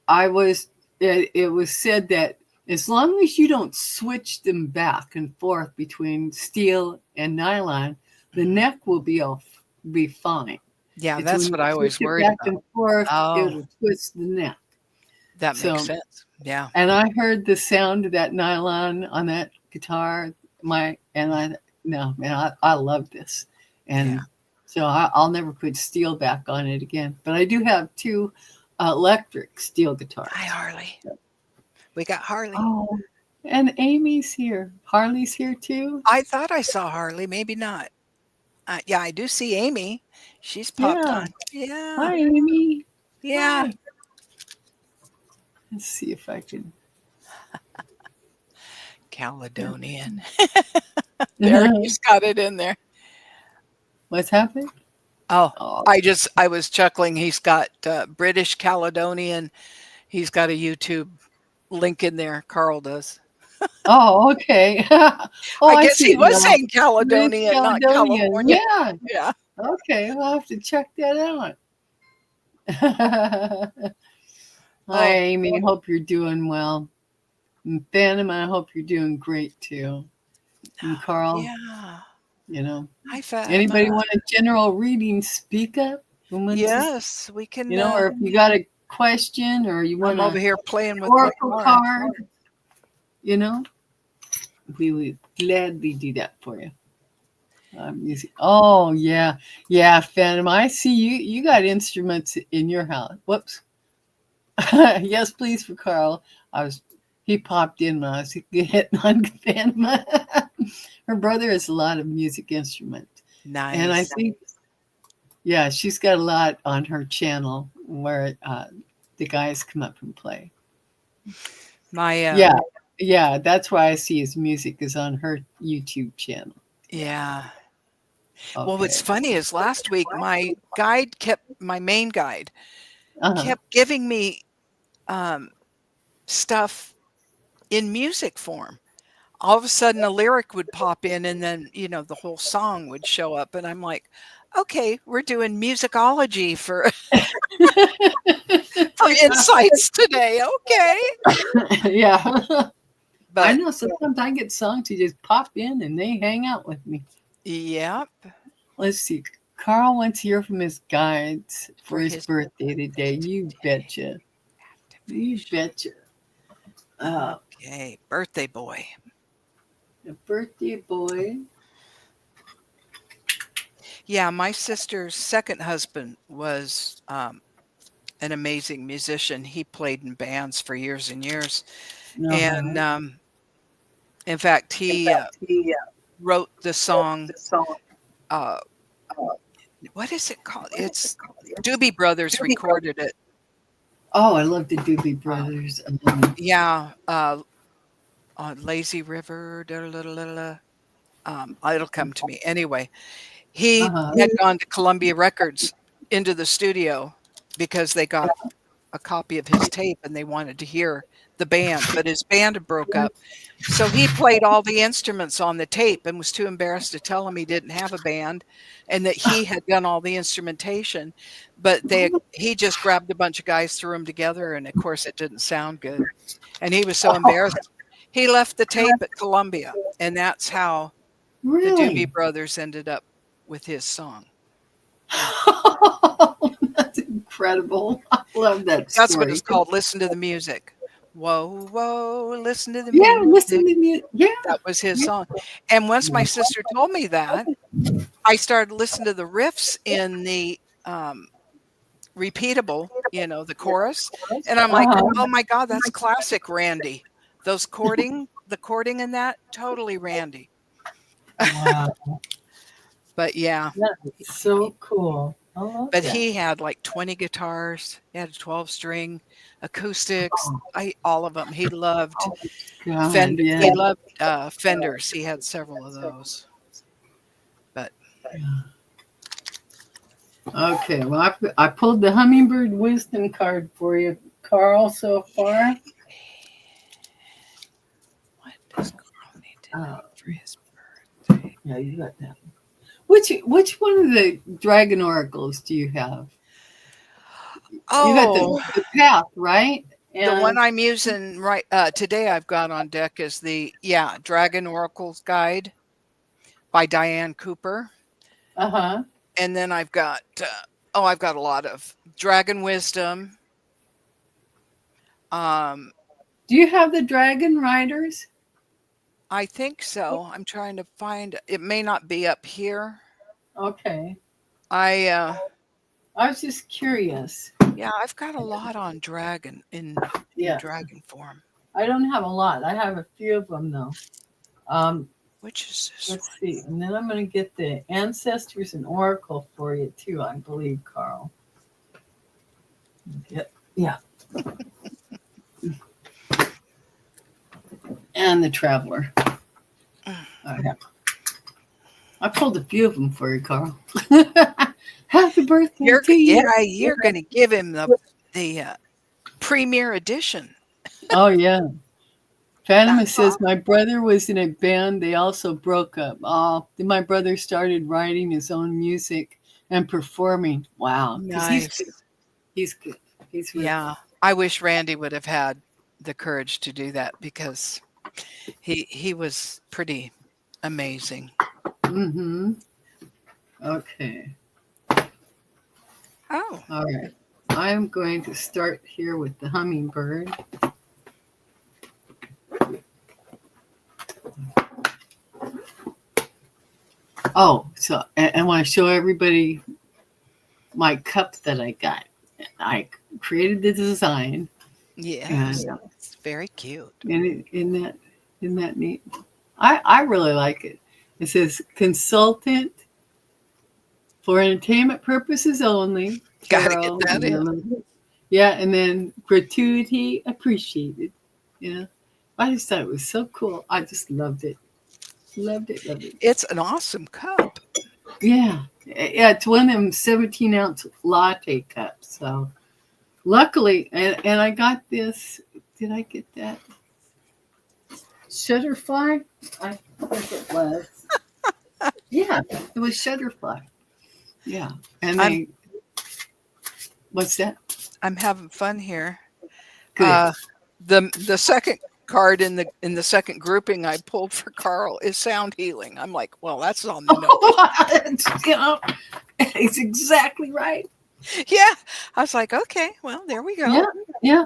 S1: it was said that as long as you don't switch them back and forth between steel and nylon, the
S2: Mhm.
S1: neck will be fine.
S2: Yeah,
S1: It's
S2: that's
S1: when you
S2: what I
S1: switch
S2: always
S1: it
S2: worried
S1: back
S2: about.
S1: and forth,
S2: Oh,
S1: it'll twist the neck.
S2: that makes
S1: So,
S2: sense. Yeah.
S1: and I heard the sound of that nylon on that guitar, and I no man, I love this,
S2: Yeah.
S1: and so I'll never put steel back on it again. But I do have two electric steel
S2: Hi,
S1: guitars.
S2: Harley. We got Harley.
S1: Oh, and Amy's here. Harley's here too.
S2: I thought I saw Harley, maybe not. Yeah, I do see Amy. She's popped
S1: Yeah.
S2: on. Yeah.
S1: Hi, Amy.
S2: Yeah.
S1: Hi. Let's see if I can.
S2: Caledonian. There, he's got it in there.
S1: What's happening?
S2: Oh,
S1: Oh,
S2: I was chuckling. He's got British Caledonian. He's got a YouTube link in there. Carl does.
S1: oh, okay. Oh,
S2: I
S1: I
S2: guess
S1: see
S2: he
S1: it
S2: was
S1: now.
S2: saying
S1: British
S2: Caledonian, not
S1: Caledonian.
S2: California.
S1: Yeah.
S2: Yeah.
S1: Okay, we'll have to check that out. Hi,
S2: Oh,
S1: Amy. Hope you're doing well. And Phantom, I hope you're doing great too. And Carl,
S2: yeah.
S1: you know,
S2: Hi, Fatima.
S1: anybody want a general reading? Speak up. Who wants to,
S2: Yes, we can.
S1: or if you got a question or you want
S2: I'm over
S1: a
S2: here playing with my
S1: oracle
S2: guitar.
S1: card, you know, we would gladly do that for you. Music. Oh yeah, yeah, Phantom. I see you. You got instruments in your house. Whoops. Yes, please, for Carl. I was. He popped in when I was hitting on Phantom. Her brother has a lot of music instruments, and I
S2: Nice.
S1: think yeah, she's got a lot on her channel where the guys come up and play.
S2: My
S1: Yeah, yeah, that's why I see his music is on her YouTube channel. Yeah.
S2: yeah. Well, what's
S1: Okay.
S2: funny is last week my main guide
S1: Uh-huh.
S2: kept giving me um, stuff in music form. All of a sudden, a lyric would pop in, and then the whole song would show up, and I'm like, okay, we're doing musicology for for insights today. Okay,
S1: Yeah. I
S2: but
S1: know sometimes I get songs that just pop in and they hang out with me.
S2: yeah,
S1: Let's see. Carl wants to hear from his guides for
S2: for
S1: his
S2: his
S1: birthday today. You betcha. You
S2: activation.
S1: betcha. Uh,
S2: Okay, birthday boy.
S1: a birthday boy.
S2: Yeah, my sister's second husband was an amazing musician. He played in bands for years and years.
S1: Uh-huh.
S2: And in fact, he wrote the song, uh, what is it called? It's Doobie Brothers recorded it.
S1: Oh, I love the Doobie
S2: Uh,
S1: Brothers.
S2: yeah, on Lazy River. Da, da, da, da, da. It'll come to me. Anyway, he
S1: Uh-huh.
S2: had gone to Columbia Records into the studio because they got a copy of his tape and they wanted to hear the band, but his band broke up. So he played all the instruments on the tape and was too embarrassed to tell him he didn't have a band and that he had done all the instrumentation. But he just grabbed a bunch of guys, threw them together, and of course it didn't sound good. And he was so embarrassed. He left the tape at Columbia, and that's how the Doobie
S1: Really?
S2: Brothers ended up with his song.
S1: That's incredible. I love that
S2: That's what it's
S1: story.
S2: called, Listen to the Music. Whoa, whoa, listen to the
S1: Yeah, listen
S2: music.
S1: to me. Yeah.
S2: That was his song. And once my sister told me that, I started listening to the riffs in the repeatable, the chorus. And I'm like,
S1: Uh-huh.
S2: oh my God, that's classic Randy. The chording in that, totally Randy.
S1: Wow.
S2: But yeah,
S1: That is so cool. I love
S2: but
S1: that.
S2: he had like 20 guitars. He had a 12-string, acoustics, all of them. He loved
S1: God,
S2: Fender.
S1: yeah.
S2: He loved Fenders. He had several of those. But
S1: Okay, well, I pulled the Hummingbird Wisdom card for you, Carl, so far.
S2: what does Carl need to know for his birthday?
S1: Yeah, you got that. Which one of the Dragon Oracles do you have? You got
S2: Oh,
S1: the path, right?
S2: the one
S1: And
S2: I'm using right today I've got on deck is the Dragon Oracle's Guide by Diane Cooper.
S1: uh-huh.
S2: And then I've got I've got a lot of Dragon Wisdom.
S1: Do you have the Dragon Riders?
S2: I think so. I'm trying to find it. May not be up here.
S1: Okay.
S2: I
S1: was just curious.
S2: I've got a lot on Dragon in
S1: Yeah.
S2: Dragon form.
S1: I don't have a lot. I have a few of them though.
S2: Which is this
S1: Let's
S2: one?
S1: see. And then I'm going to get the Ancestors and Oracle for you too, I believe, Carl. Yeah. And the Traveler. I pulled a few of them for you, Carl. Happy birthday to you.
S2: You're going to give him the premier edition.
S1: Oh, yeah. Fatima says, my brother was in a band. They also broke up. Oh, then my brother started writing his own music and performing. Wow.
S2: Nice.
S1: He's good. He's good.
S2: Yeah. I wish Randy would have had the courage to do that because he was pretty amazing.
S1: Mm-hmm. Okay.
S2: Oh.
S1: All right. I'm going to start here with the Hummingbird. Oh, so I want to show everybody my cup that I got. I created the design.
S2: Yeah, it's very cute.
S1: Isn't that neat? I really like it. It says consultant for entertainment purposes only.
S2: Gotta get that in.
S1: Yeah, and then gratuity appreciated. Yeah. I just thought it was so cool. I just loved it. Loved it.
S2: It's an awesome cup.
S1: Yeah. Yeah, it's one of them 17-ounce latte cups. So luckily, and I got this. Did I get that? Shutterfly? I think it was. Yeah, it was Shutterfly. Yeah. And what's that?
S2: I'm having fun here.
S1: Good.
S2: The second card in the second grouping I pulled for Carl is sound healing. I'm like, well, that's on the note.
S1: It's exactly right.
S2: Yeah. I was like, okay, well, there we go.
S1: Yeah.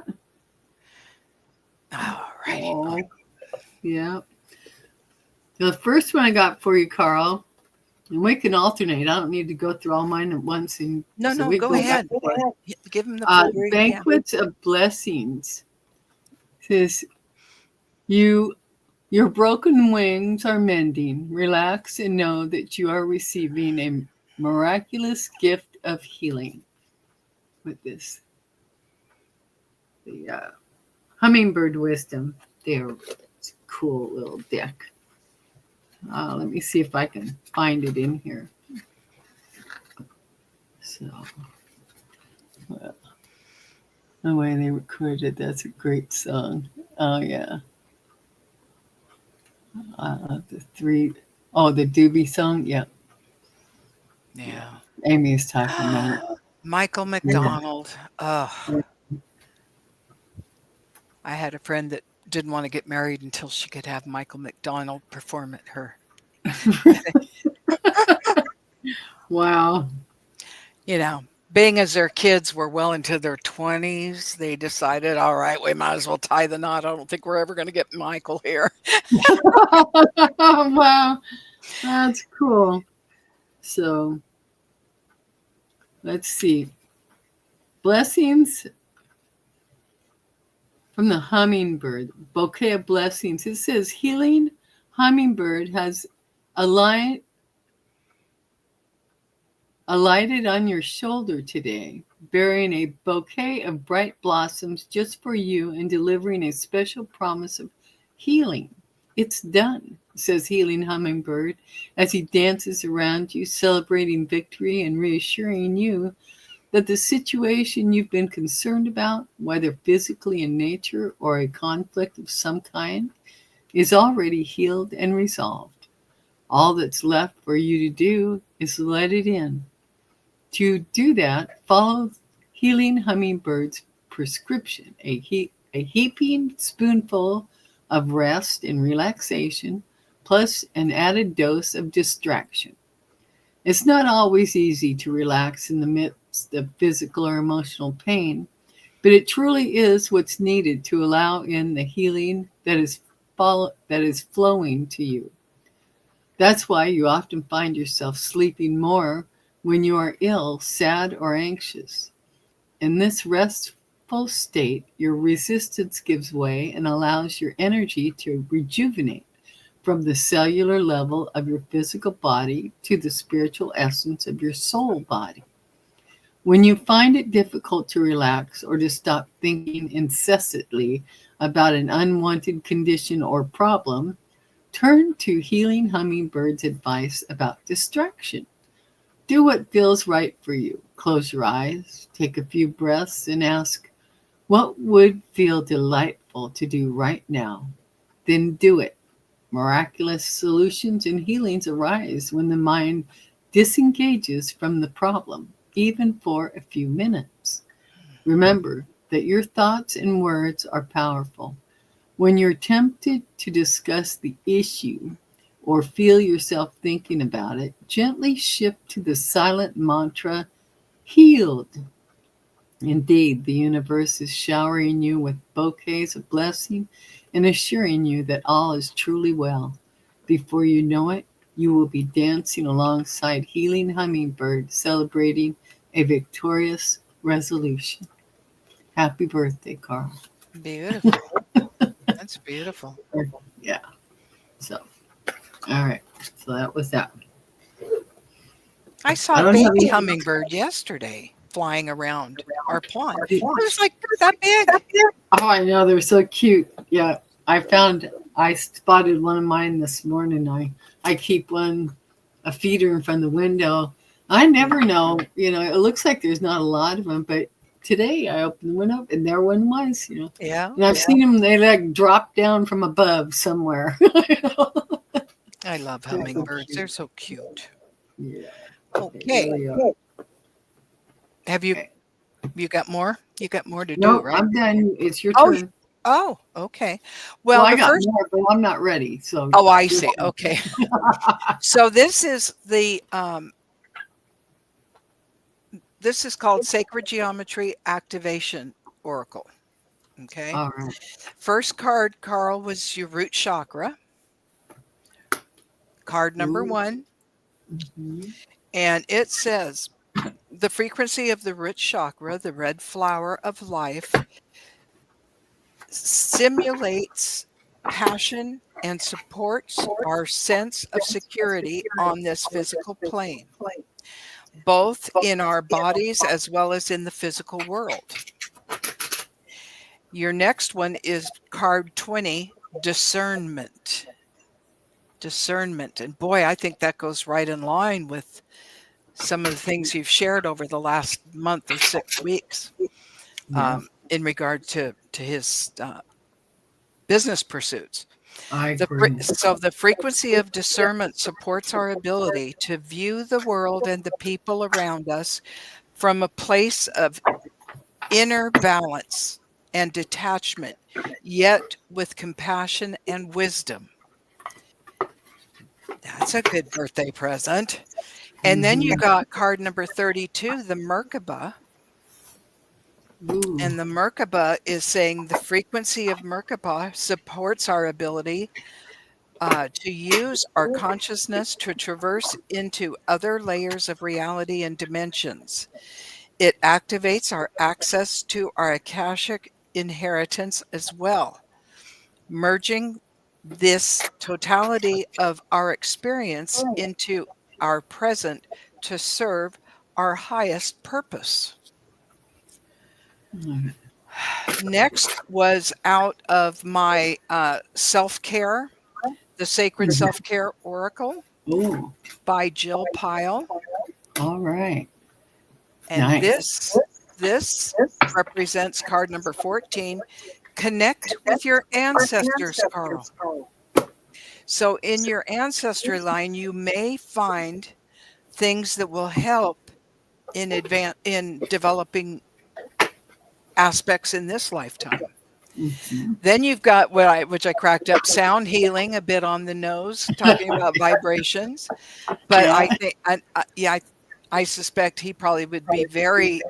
S2: All right.
S1: Oh, yeah. The first one I got for you, Carl, and we can alternate. I don't need to go through all mine at once.
S2: No, go ahead. Give him the
S1: Banquets of Blessings. It says, your broken wings are mending. Relax and know that you are receiving a miraculous gift of healing. With this, the Hummingbird Wisdom. They're a cool little deck. Let me see if I can find it in here. So, well, the way they recorded, that's a great song. Oh yeah, the three. Oh, the Doobie song. Yeah, yeah.
S2: Yeah.
S1: Amy is talking about it.
S2: Michael
S1: Yeah.
S2: McDonald. I had a friend that didn't want to get married until she could have Michael McDonald perform at her wedding.
S1: Wow.
S2: You know, being as their kids were well into their 20s, they decided, all right, we might as well tie the knot. I don't think we're ever going to get Michael here.
S1: Wow, that's cool. So let's see. Blessings from the hummingbird, bouquet of blessings. It says healing hummingbird has alighted on your shoulder today, bearing a bouquet of bright blossoms just for you and delivering a special promise of healing. It's done, says healing hummingbird as he dances around you, celebrating victory and reassuring you that the situation you've been concerned about, whether physically in nature or a conflict of some kind, is already healed and resolved. All that's left for you to do is let it in. To do that, follow Healing Hummingbird's prescription, a heaping spoonful of rest and relaxation, plus an added dose of distraction. It's not always easy to relax in the midst of physical or emotional pain, but it truly is what's needed to allow in the healing that is flowing to you. That's why you often find yourself sleeping more when you are ill, sad, or anxious. In this restful state, your resistance gives way and allows your energy to rejuvenate from the cellular level of your physical body to the spiritual essence of your soul body. When you find it difficult to relax or to stop thinking incessantly about an unwanted condition or problem, turn to Healing Hummingbird's advice about distraction. Do what feels right for you. Close your eyes, take a few breaths, and ask, what would feel delightful to do right now? Then do it. Miraculous solutions and healings arise when the mind disengages from the problem, even for a few minutes. Remember that your thoughts and words are powerful. When you're tempted to discuss the issue or feel yourself thinking about it, gently shift to the silent mantra, healed. Indeed, the universe is showering you with bouquets of blessing and assuring you that all is truly well. Before you know it, you will be dancing alongside Healing Hummingbird, celebrating a victorious resolution. Happy birthday, Carl.
S2: Beautiful. That's beautiful.
S1: Yeah. So, all right. So that was that.
S2: I saw
S1: I
S2: a
S1: don't have
S2: baby
S1: any.
S2: hummingbird yesterday flying around our pond. It was like that big.
S1: Oh, I know they're so cute. Yeah, I spotted one of mine this morning. I keep a feeder in front of the window. I never know. It looks like there's not a lot of them, but today I opened the window and there one was.
S2: Yeah.
S1: And I've seen them. They like drop down from above somewhere.
S2: I love
S1: They're so
S2: hummingbirds.
S1: cute.
S2: They're so cute.
S1: Yeah, they
S2: Okay.
S1: really are.
S2: Have you
S1: Okay.
S2: got more? You got more to do,
S1: No,
S2: right?
S1: I'm done. It's your
S2: Oh,
S1: turn.
S2: oh, okay.
S1: Well,
S2: Well,
S1: I
S2: the
S1: got
S2: first
S1: more, but I'm not ready. So
S2: Oh, I
S1: you're
S2: see.
S1: fine.
S2: Okay. So this is called Sacred Geometry Activation Oracle. Okay.
S1: All right.
S2: First card, Carl, was your root chakra. Card number
S1: Ooh.
S2: 1,
S1: Mhm.
S2: and it says the frequency of the root chakra, the red flower of life, simulates passion and supports our sense of security on this physical plane, both in our bodies as well as in the physical world. Your next one is card 20, discernment. discernment. And boy, I think that goes right in line with some of the things you've shared over the last month or 6 weeks,
S1: Yeah,
S2: in regard to his business pursuits.
S1: I agree.
S2: So the frequency of discernment supports our ability to view the world and the people around us from a place of inner balance and detachment, yet with compassion and wisdom. That's a good birthday present. And then you
S1: Mhm.
S2: got card number 32, the Merkaba.
S1: Ooh.
S2: And the Merkaba is saying the frequency of Merkaba supports our ability to use our consciousness to traverse into other layers of reality and dimensions. It activates our access to our Akashic inheritance as well, merging this totality of our experience into our present to serve our highest purpose.
S1: Mm.
S2: Next was out of my self-care, the Sacred Self-Care Oracle
S1: Ooh.
S2: by Jill Pyle.
S1: All right.
S2: And
S1: Nice.
S2: this represents card number 14. Connect with your ancestors, Carl. So in your ancestry line, you may find things that will help in developing aspects in this lifetime.
S1: Mhm.
S2: Then you've got which I cracked up, sound healing, a bit on the nose, talking about vibrations. But
S1: Yeah.
S2: I think, yeah, I suspect he probably would be very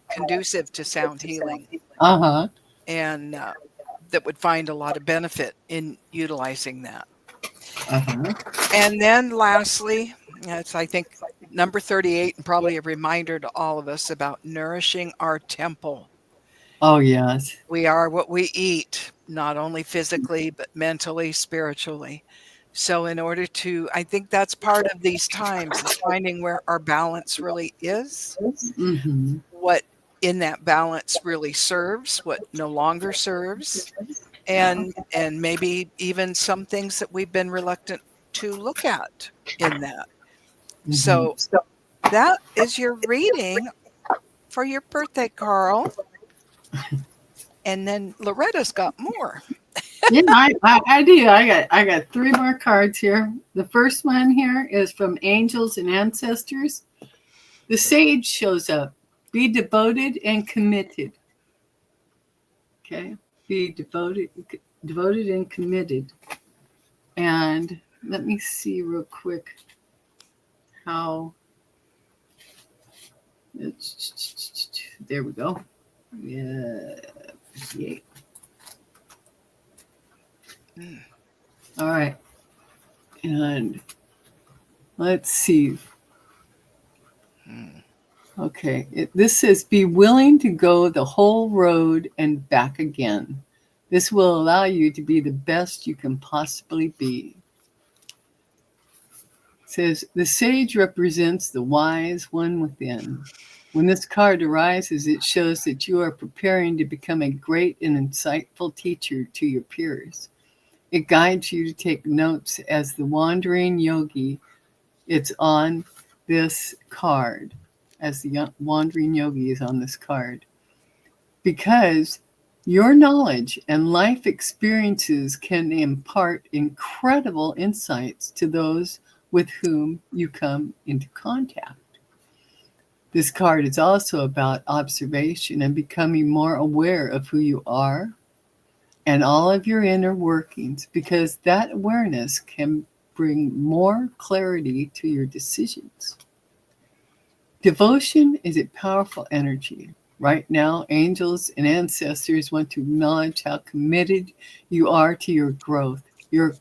S2: conducive to sound healing,
S1: Uh-huh.
S2: and that would find a lot of benefit in utilizing that.
S1: Uh-huh.
S2: And then lastly, it's, I think, number 38, and probably a reminder to all of us about nourishing our temple.
S1: Oh, yes.
S2: We are what we eat, not only physically, but mentally, spiritually. So in order to, I think that's part of these times, is finding where our balance really is,
S1: Mhm.
S2: what in that balance really serves, what no longer serves,
S1: Yeah.
S2: and maybe even some things that we've been reluctant to look at in that.
S1: Mhm.
S2: So that is your reading for your birthday, Carl. And then Loretta's got more.
S1: Yeah, I do. I got three more cards here. The first one here is from Angels and Ancestors. The Sage shows up. Be devoted and committed. Okay, be devoted and committed. And let me see real quick how. There we go. Yeah, 58.
S2: Mm.
S1: All right, and let's see.
S2: Mm.
S1: Okay, this says be willing to go the whole road and back again. This will allow you to be the best you can possibly be. It says the sage represents the wise one within. When this card arises, it shows that you are preparing to become a great and insightful teacher to your peers. It guides you to take notes as the wandering yogi. It's on this card, as the wandering yogi is on this card. Because your knowledge and life experiences can impart incredible insights to those with whom you come into contact. This card is also about observation and becoming more aware of who you are and all of your inner workings, because that awareness can bring more clarity to your decisions. Devotion is a powerful energy. Right now, angels and ancestors want to acknowledge how committed you are to your growth. Your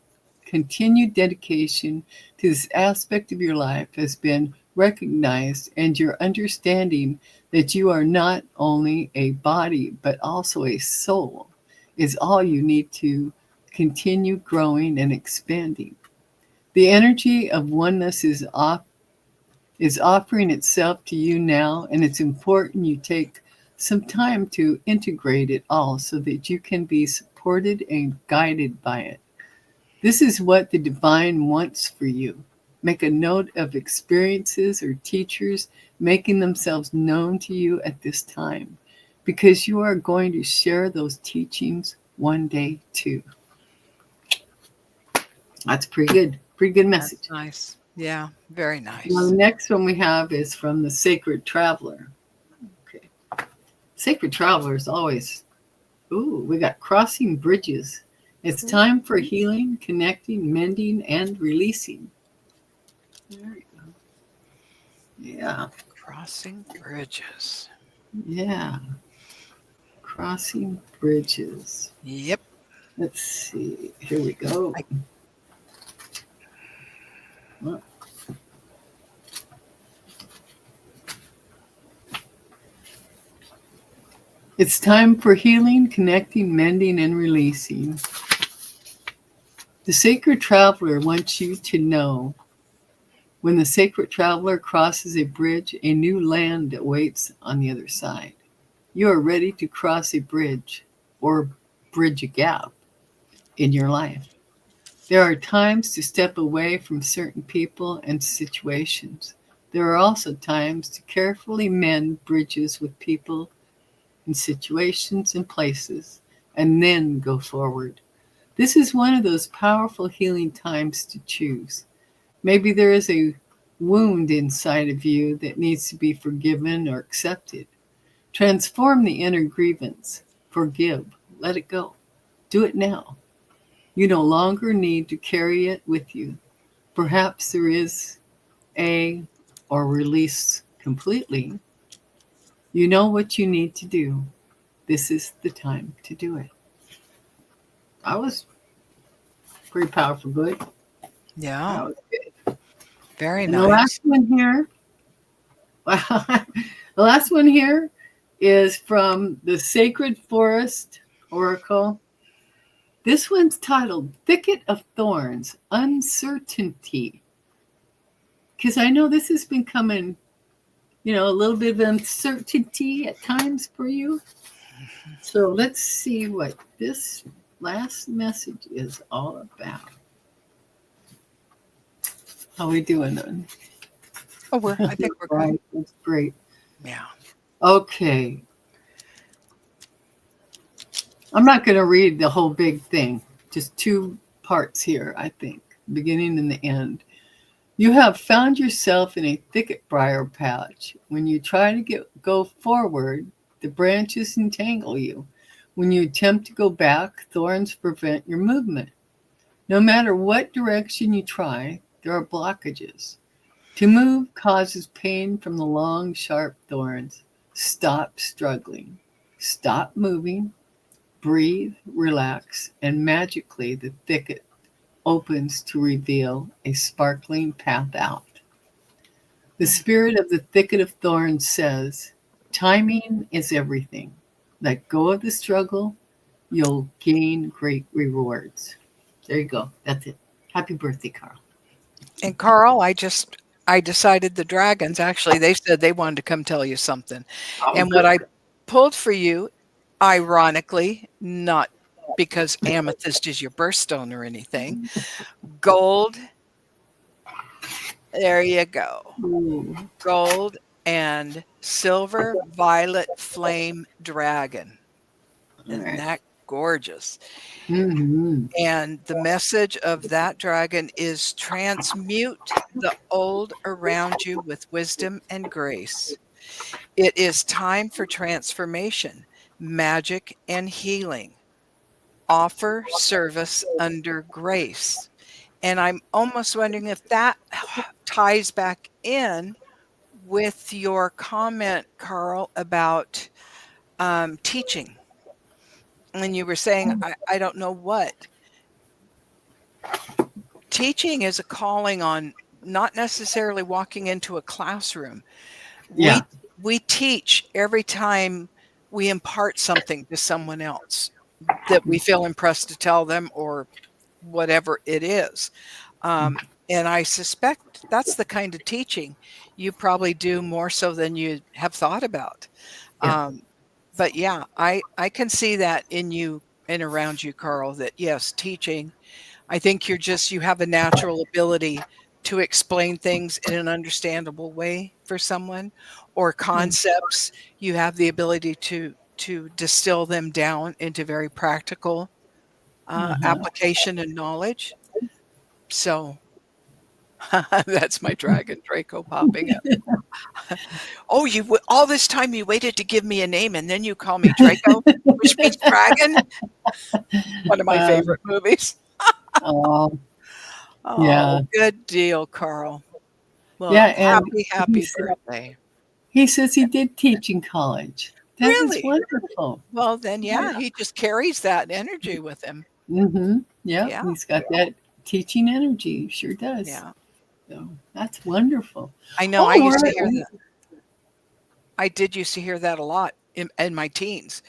S1: continued dedication to this aspect of your life has been recognized, and your understanding that you are not only a body but also a soul is all you need to continue growing and expanding. The energy of oneness is offering itself to you now, and it's important you take some time to integrate it all so that you can be supported and guided by it. This is what the divine wants for you. Make a note of experiences or teachers making themselves known to you at this time, because you are going to share those teachings one day too. That's pretty good. Pretty good
S2: That's
S1: message.
S2: nice. Yeah, very
S1: Now, the
S2: nice.
S1: next one we have is from the Sacred Traveler. Okay. Sacred Traveler is always, ooh, we got crossing bridges. It's time for healing, connecting, mending, and releasing. There you go. Yeah.
S2: Crossing bridges.
S1: Yeah. Crossing bridges.
S2: Yep.
S1: Let's see. Here we go.
S2: I,
S1: Well, it's time for healing, connecting, mending, and releasing. The Sacred Traveler wants you to know when the Sacred Traveler crosses a bridge, a new land awaits on the other side. You are ready to cross a bridge or bridge a gap in your life. There are times to step away from certain people and situations. There are also times to carefully mend bridges with people and situations and places, and then go forward. This is one of those powerful healing times to choose. Maybe there is a wound inside of you that needs to be forgiven or accepted. Transform the inner grievance. Forgive. Let it go. Do it now. You no longer need to carry it with you. Perhaps there is a or release completely. You know what you need to do. This is the time to do it. I was pretty powerful, good.
S2: yeah.
S1: That was good.
S2: Very
S1: And the last
S2: nice.
S1: one here, the last one here is from the Sacred Forest Oracle. This one's titled Thicket of Thorns, Uncertainty. Because I know this has been coming, a little bit of uncertainty at times for you. So let's see what this last message is all about. How we doing then?
S2: Oh, I think we're good.
S1: Right, that's great.
S2: Yeah.
S1: Okay. I'm not going to read the whole big thing, just two parts here, I think, beginning and the end. You have found yourself in a thicket briar patch. When you try to go forward, the branches entangle you. When you attempt to go back, thorns prevent your movement. No matter what direction you try, there are blockages. To move causes pain from the long, sharp thorns. Stop struggling. Stop moving. Breathe, relax, and magically the thicket opens to reveal a sparkling path out. The spirit of the thicket of thorns says, timing is everything. Let go of the struggle. You'll gain great rewards. There you go. That's it. Happy birthday, Carl.
S2: And Carl, I decided the dragons, actually, they said they wanted to come tell you something.
S1: Oh,
S2: And what
S1: good.
S2: I pulled for you, ironically, not because amethyst is your birthstone or anything, gold. There you go.
S1: Ooh,
S2: Gold and silver violet flame dragon.
S1: all
S2: Isn't
S1: right.
S2: that gorgeous?
S1: Mm-hmm.
S2: And the message of that dragon is transmute the old around you with wisdom and grace. It is time for transformation, magic, and healing. Offer service under grace. And I'm almost wondering if that ties back in with your comment, Carl, about teaching. And you were saying, I don't know what. Teaching is a calling on not necessarily walking into a classroom.
S1: Yeah.
S2: We teach every time we impart something to someone else that we feel impressed to tell them or whatever it is. And I suspect that's the kind of teaching you probably do more so than you have thought about.
S1: Yeah.
S2: But yeah, I can see that in you and around you, Carl, that yes, teaching. I think you have a natural ability to explain things in an understandable way for someone, or concepts. You have the ability to distill them down into very practical application and knowledge. So that's my dragon Draco popping up. Oh, all this time you waited to give me a name, and then you call me Draco, which means dragon. One of my favorite movies.
S1: Oh,
S2: Oh,
S1: yeah.
S2: good deal, Carl.
S1: Yeah,
S2: Well,
S1: and
S2: happy birthday.
S1: he says he did teach in college. That is
S2: Really?
S1: wonderful.
S2: Well, then,
S1: Yeah.
S2: yeah, he just carries that energy with him.
S1: Yeah,
S2: Yeah,
S1: he's got that teaching energy. Sure does.
S2: yeah.
S1: So that's wonderful.
S2: I know, I
S1: Oh,
S2: used to hear that. I did used to hear that a lot in my teens.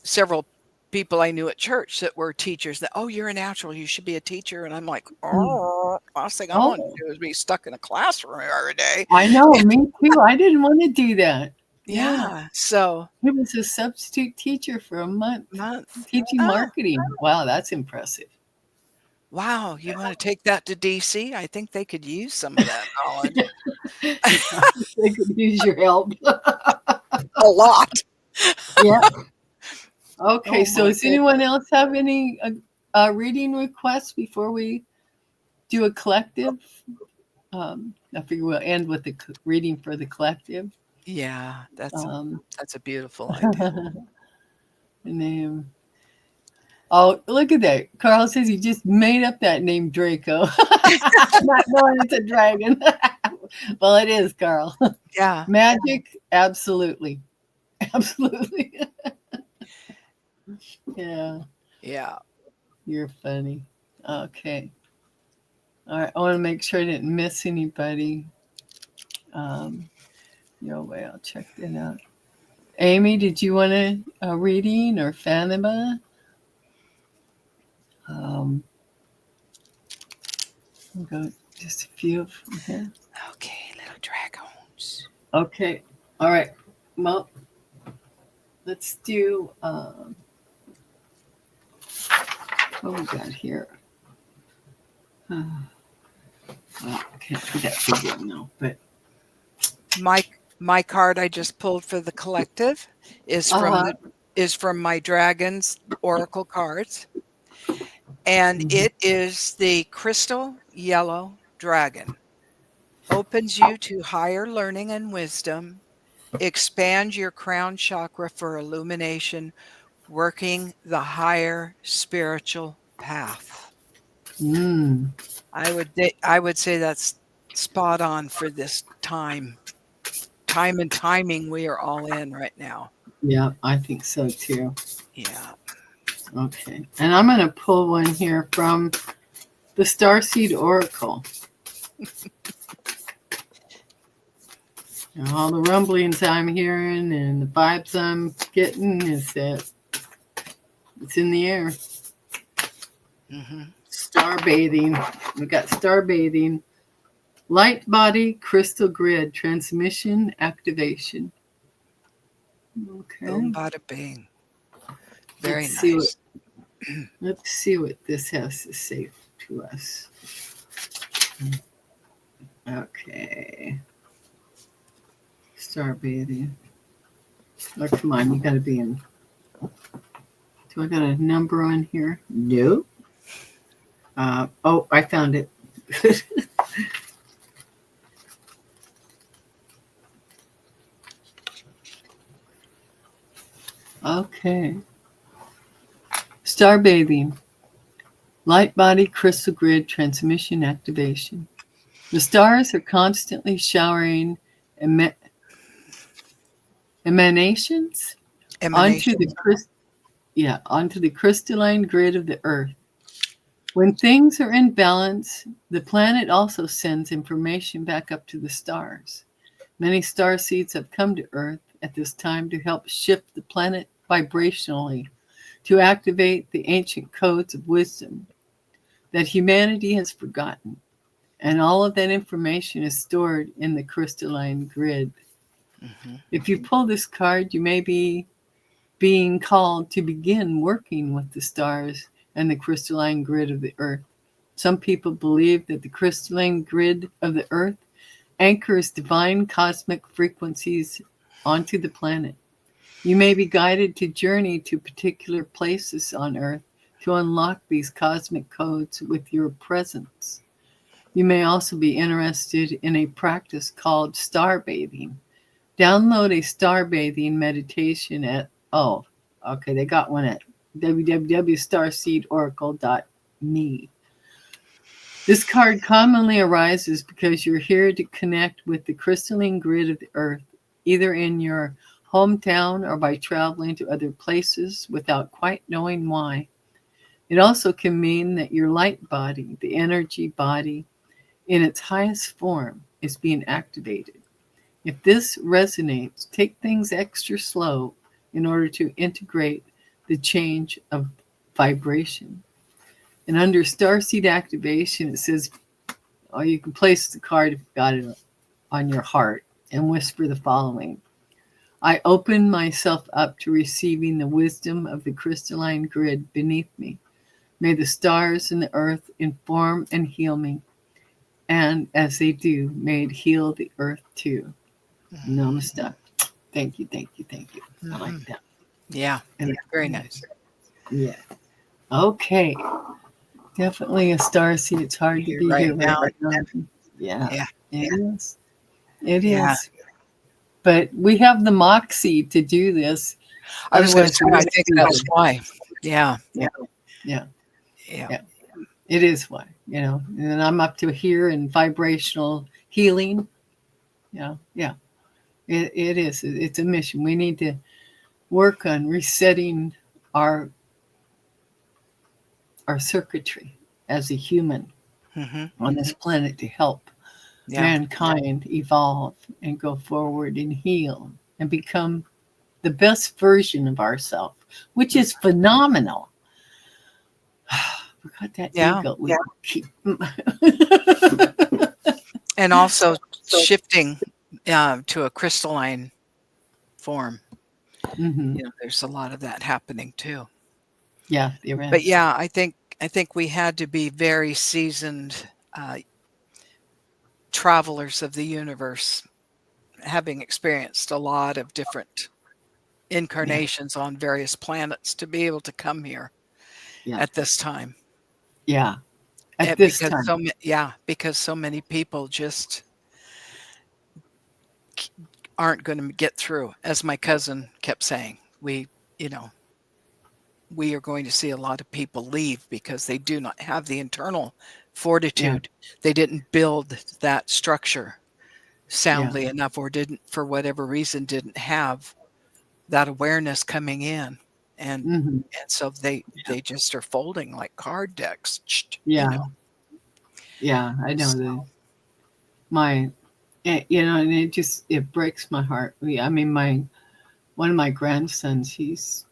S2: Several people I knew at church that were teachers that, "Oh, you're a natural, you should be a teacher." And I'm like, "Oh, last thing I want to
S1: oh,
S2: do is be stuck in a classroom every day."
S1: I know, me too. I didn't want to do that. Yeah.
S2: Yeah, so
S1: He was a substitute teacher for a month,
S2: month.
S1: teaching
S2: Oh,
S1: marketing. Wow, that's impressive.
S2: wow, you wanna take that to DC? I think they could use some of that knowledge.
S1: They could use your help.
S2: A lot.
S1: Yeah. Okay,
S2: Oh
S1: so
S2: my
S1: does anyone
S2: goodness.
S1: else have any reading requests before we do a collective? I figure we'll end with the reading for the collective.
S2: Yeah,
S1: Um,
S2: that's a beautiful idea.
S1: name. Oh, look at that. Carl says he just made up that name Draco. Not knowing it's a dragon. Well, it is, Carl.
S2: Yeah.
S1: Magic? Absolutely. Absolutely. Yeah,
S2: Yeah.
S1: you're funny. Okay. All right. I want to make sure I didn't miss anybody. No way. I'll check that out. Amy, did you want a reading, or Fatima? We'll go just a few from here.
S2: Okay, little dragons.
S1: Okay. All right. Well, let's do what we got here. Well, can't do that figure now, but
S2: My card I just pulled for the collective is from my dragons oracle cards, and it is the crystal yellow dragon. Opens you to higher learning and wisdom, expands your crown chakra for illumination, working the higher spiritual path.
S1: mm,
S2: I would say that's spot on for this time and timing we are all in right now.
S1: yeah, I think so too.
S2: Yeah.
S1: Okay, and I'm going to pull one here from the Starseed Oracle. And all the rumblings I'm hearing and the vibes I'm getting is that it's in the air. Star bathing. We've got star bathing. Light body crystal grid transmission activation. Okay.
S2: Boom, bada bing. Very
S1: Let's
S2: nice.
S1: Let's see what this has to say to us. Okay. Star bathing. Oh, come on. You got to be in. Do I got a number on here? No. Oh, I found it. Okay. Star bathing. Light body crystal grid transmission activation. The stars are constantly showering emanations onto the crystalline grid of the earth. When things are in balance, the planet also sends information back up to the stars. Many star seeds have come to Earth at this time to help shift the planet vibrationally, to activate the ancient codes of wisdom that humanity has forgotten. And all of that information is stored in the crystalline grid. If you pull this card, you may be being called to begin working with the stars and the crystalline grid of the earth. Some people believe that the crystalline grid of the earth anchors divine cosmic frequencies onto the planet. You may be guided to journey to particular places on earth to unlock these cosmic codes with your presence. You may also be interested in a practice called star bathing. Download a star bathing meditation at, they got one at www.starseedoracle.me. This card commonly arises because you're here to connect with the crystalline grid of the earth, either in your hometown or by traveling to other places without quite knowing why. It also can mean that your light body, the energy body, in its highest form, is being activated. If this resonates, take things extra slow in order to integrate the change of vibration. And under Starseed activation, it says, you can place the card if you've got it on your heart and whisper the following. I open myself up to receiving the wisdom of the crystalline grid beneath me. May the stars and the earth inform and heal me. And as they do, may it heal the earth too. Namaste. Thank you, thank you, thank you. I like that.
S2: Yeah, and very nice.
S1: Yeah. Okay. Definitely a starseed. It's hard to be here right now. Yeah. It is. It is. But we have the moxie to do this.
S2: I was going to say, I think that's why. Yeah.
S1: It is why, and I'm up to here in vibrational healing. It is. It's a mission. We need to work on resetting our circuitry as a human on this planet to help mankind evolve and go forward and heal and become the best version of ourselves, which is phenomenal. Forgot that ego.
S2: And also shifting to a crystalline form. There's a lot of that happening too.
S1: Yeah, there is.
S2: But I think we had to be very seasoned travelers of the universe, having experienced a lot of different incarnations on various planets to be able to come here at this time.
S1: Yeah. At this time.
S2: Because so many people just aren't going to get through. As my cousin kept saying, we are going to see a lot of people leave because they do not have the internal fortitude. They didn't build that structure soundly enough, or didn't, for whatever reason, didn't have that awareness coming in. And so they just are folding like card decks.
S1: Yeah, I know that. And it breaks my heart. I mean, one of my grandsons, he's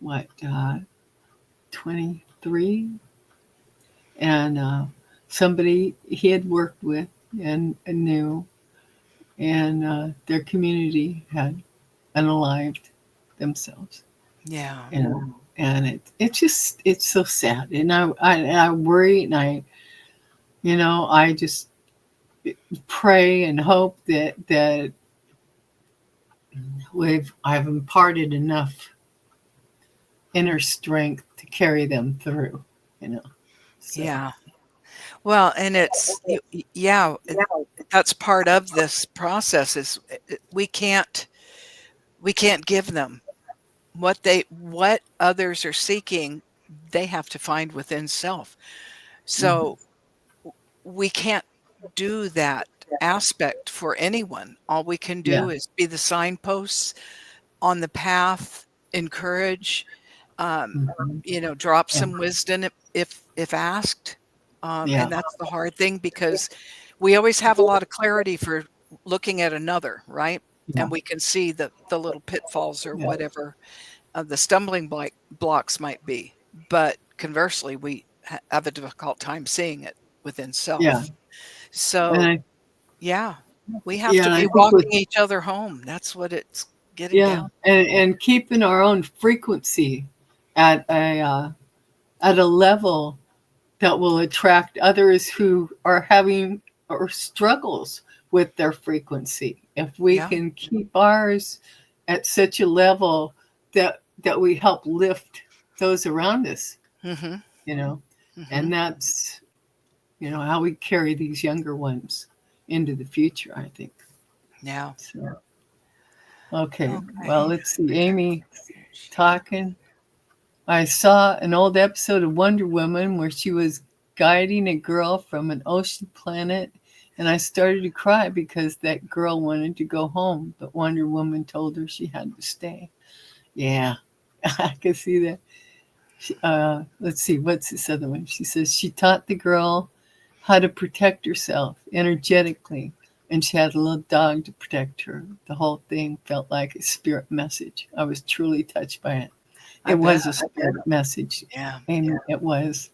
S1: 23, and somebody he had worked with and knew, and their community had unalived themselves.
S2: Yeah.
S1: And it's so sad. And I worry, and I just pray and hope that I've imparted enough inner strength to carry them through, So.
S2: Yeah. Well, and it's that's part of this process is we can't give them what others are seeking. They have to find within self. So we can't do that aspect for anyone. All we can do is be the signposts on the path, encourage, drop some wisdom if asked. And that's the hard thing, because we always have a lot of clarity for looking at another, right? And we can see the little pitfalls or whatever the stumbling blocks might be. But conversely, we have a difficult time seeing it within self. So, we have to be walking each other home. That's what it's getting down.
S1: And keeping our own frequency at at a level that will attract others who are having or struggles with their frequency. If we
S2: Yeah.
S1: can keep ours at such a level that we help lift those around us,
S2: Mm-hmm.
S1: you know,
S2: Mm-hmm.
S1: and that's, how we carry these younger ones into the future, I think.
S2: Yeah.
S1: So, okay. Well,
S2: Okay.
S1: let's see. Amy talking. I saw an old episode of Wonder Woman where she was guiding a girl from an ocean planet, and I started to cry because that girl wanted to go home, but Wonder Woman told her she had to stay. Yeah, I can see that. Let's see, what's this other one? She says she taught the girl how to protect herself energetically, and she had a little dog to protect her. The whole thing felt like a spirit message. I was truly touched by it.
S2: I
S1: It
S2: bet.
S1: was a spirit message,
S2: Yeah.
S1: Amy. It was.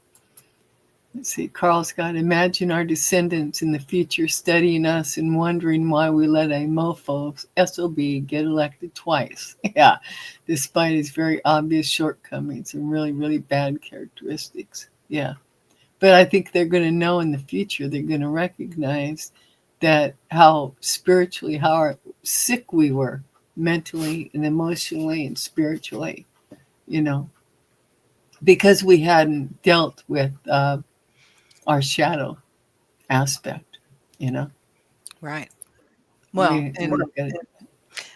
S1: Let's see. Carl Scott, imagine our descendants in the future studying us and wondering why we let a mofo SOB get elected twice. Yeah, despite his very obvious shortcomings and really, really bad characteristics. Yeah. But I think they're going to know in the future, they're going to recognize that how spiritually, how sick we were mentally and emotionally and spiritually, you know, because we hadn't dealt with our shadow aspect, you know.
S2: Right. Well,
S1: We
S2: and
S1: got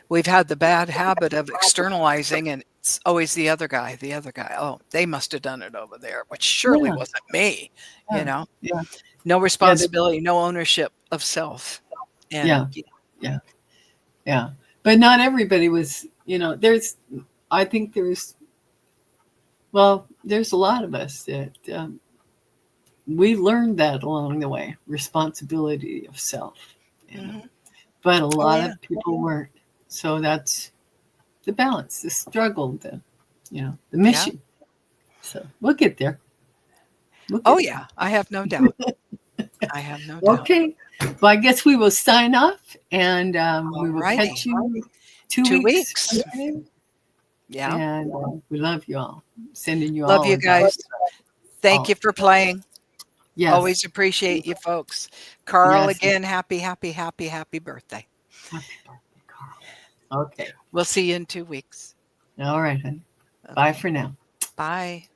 S2: we've had the bad habit of externalizing, and it's always the other guy, the other guy. Oh, they must have done it over there, which surely
S1: yeah,
S2: wasn't me, you
S1: yeah,
S2: know?
S1: yeah,
S2: No
S1: yeah,
S2: responsibility, no ownership of self. And
S1: yeah, yeah, yeah. But not everybody was, I think there's a lot of us that we learned that along the way, responsibility of self, you know.
S2: Mhm.
S1: But a
S2: Oh
S1: lot
S2: yeah.
S1: of people weren't. So that's the balance, the struggle, the
S2: Yeah.
S1: mission. So we'll get there. We'll
S2: Oh
S1: get there.
S2: yeah. I have no doubt. I have no doubt.
S1: Okay. Well, I guess we will sign off and we
S2: All
S1: will
S2: righty.
S1: catch you 2
S2: 2
S1: weeks
S2: weeks.
S1: from now.
S2: Yeah.
S1: And we love you all. Sending you
S2: Love
S1: all
S2: you
S1: about
S2: guys. Thank
S1: all.
S2: you for playing.
S1: Yes.
S2: Always appreciate you folks. Carl,
S1: Yes.
S2: again, happy, happy, happy, happy birthday.
S1: Happy birthday, Carl. Okay.
S2: We'll see you in 2 weeks.
S1: All right, honey. Bye
S2: Okay.
S1: for now.
S2: Bye.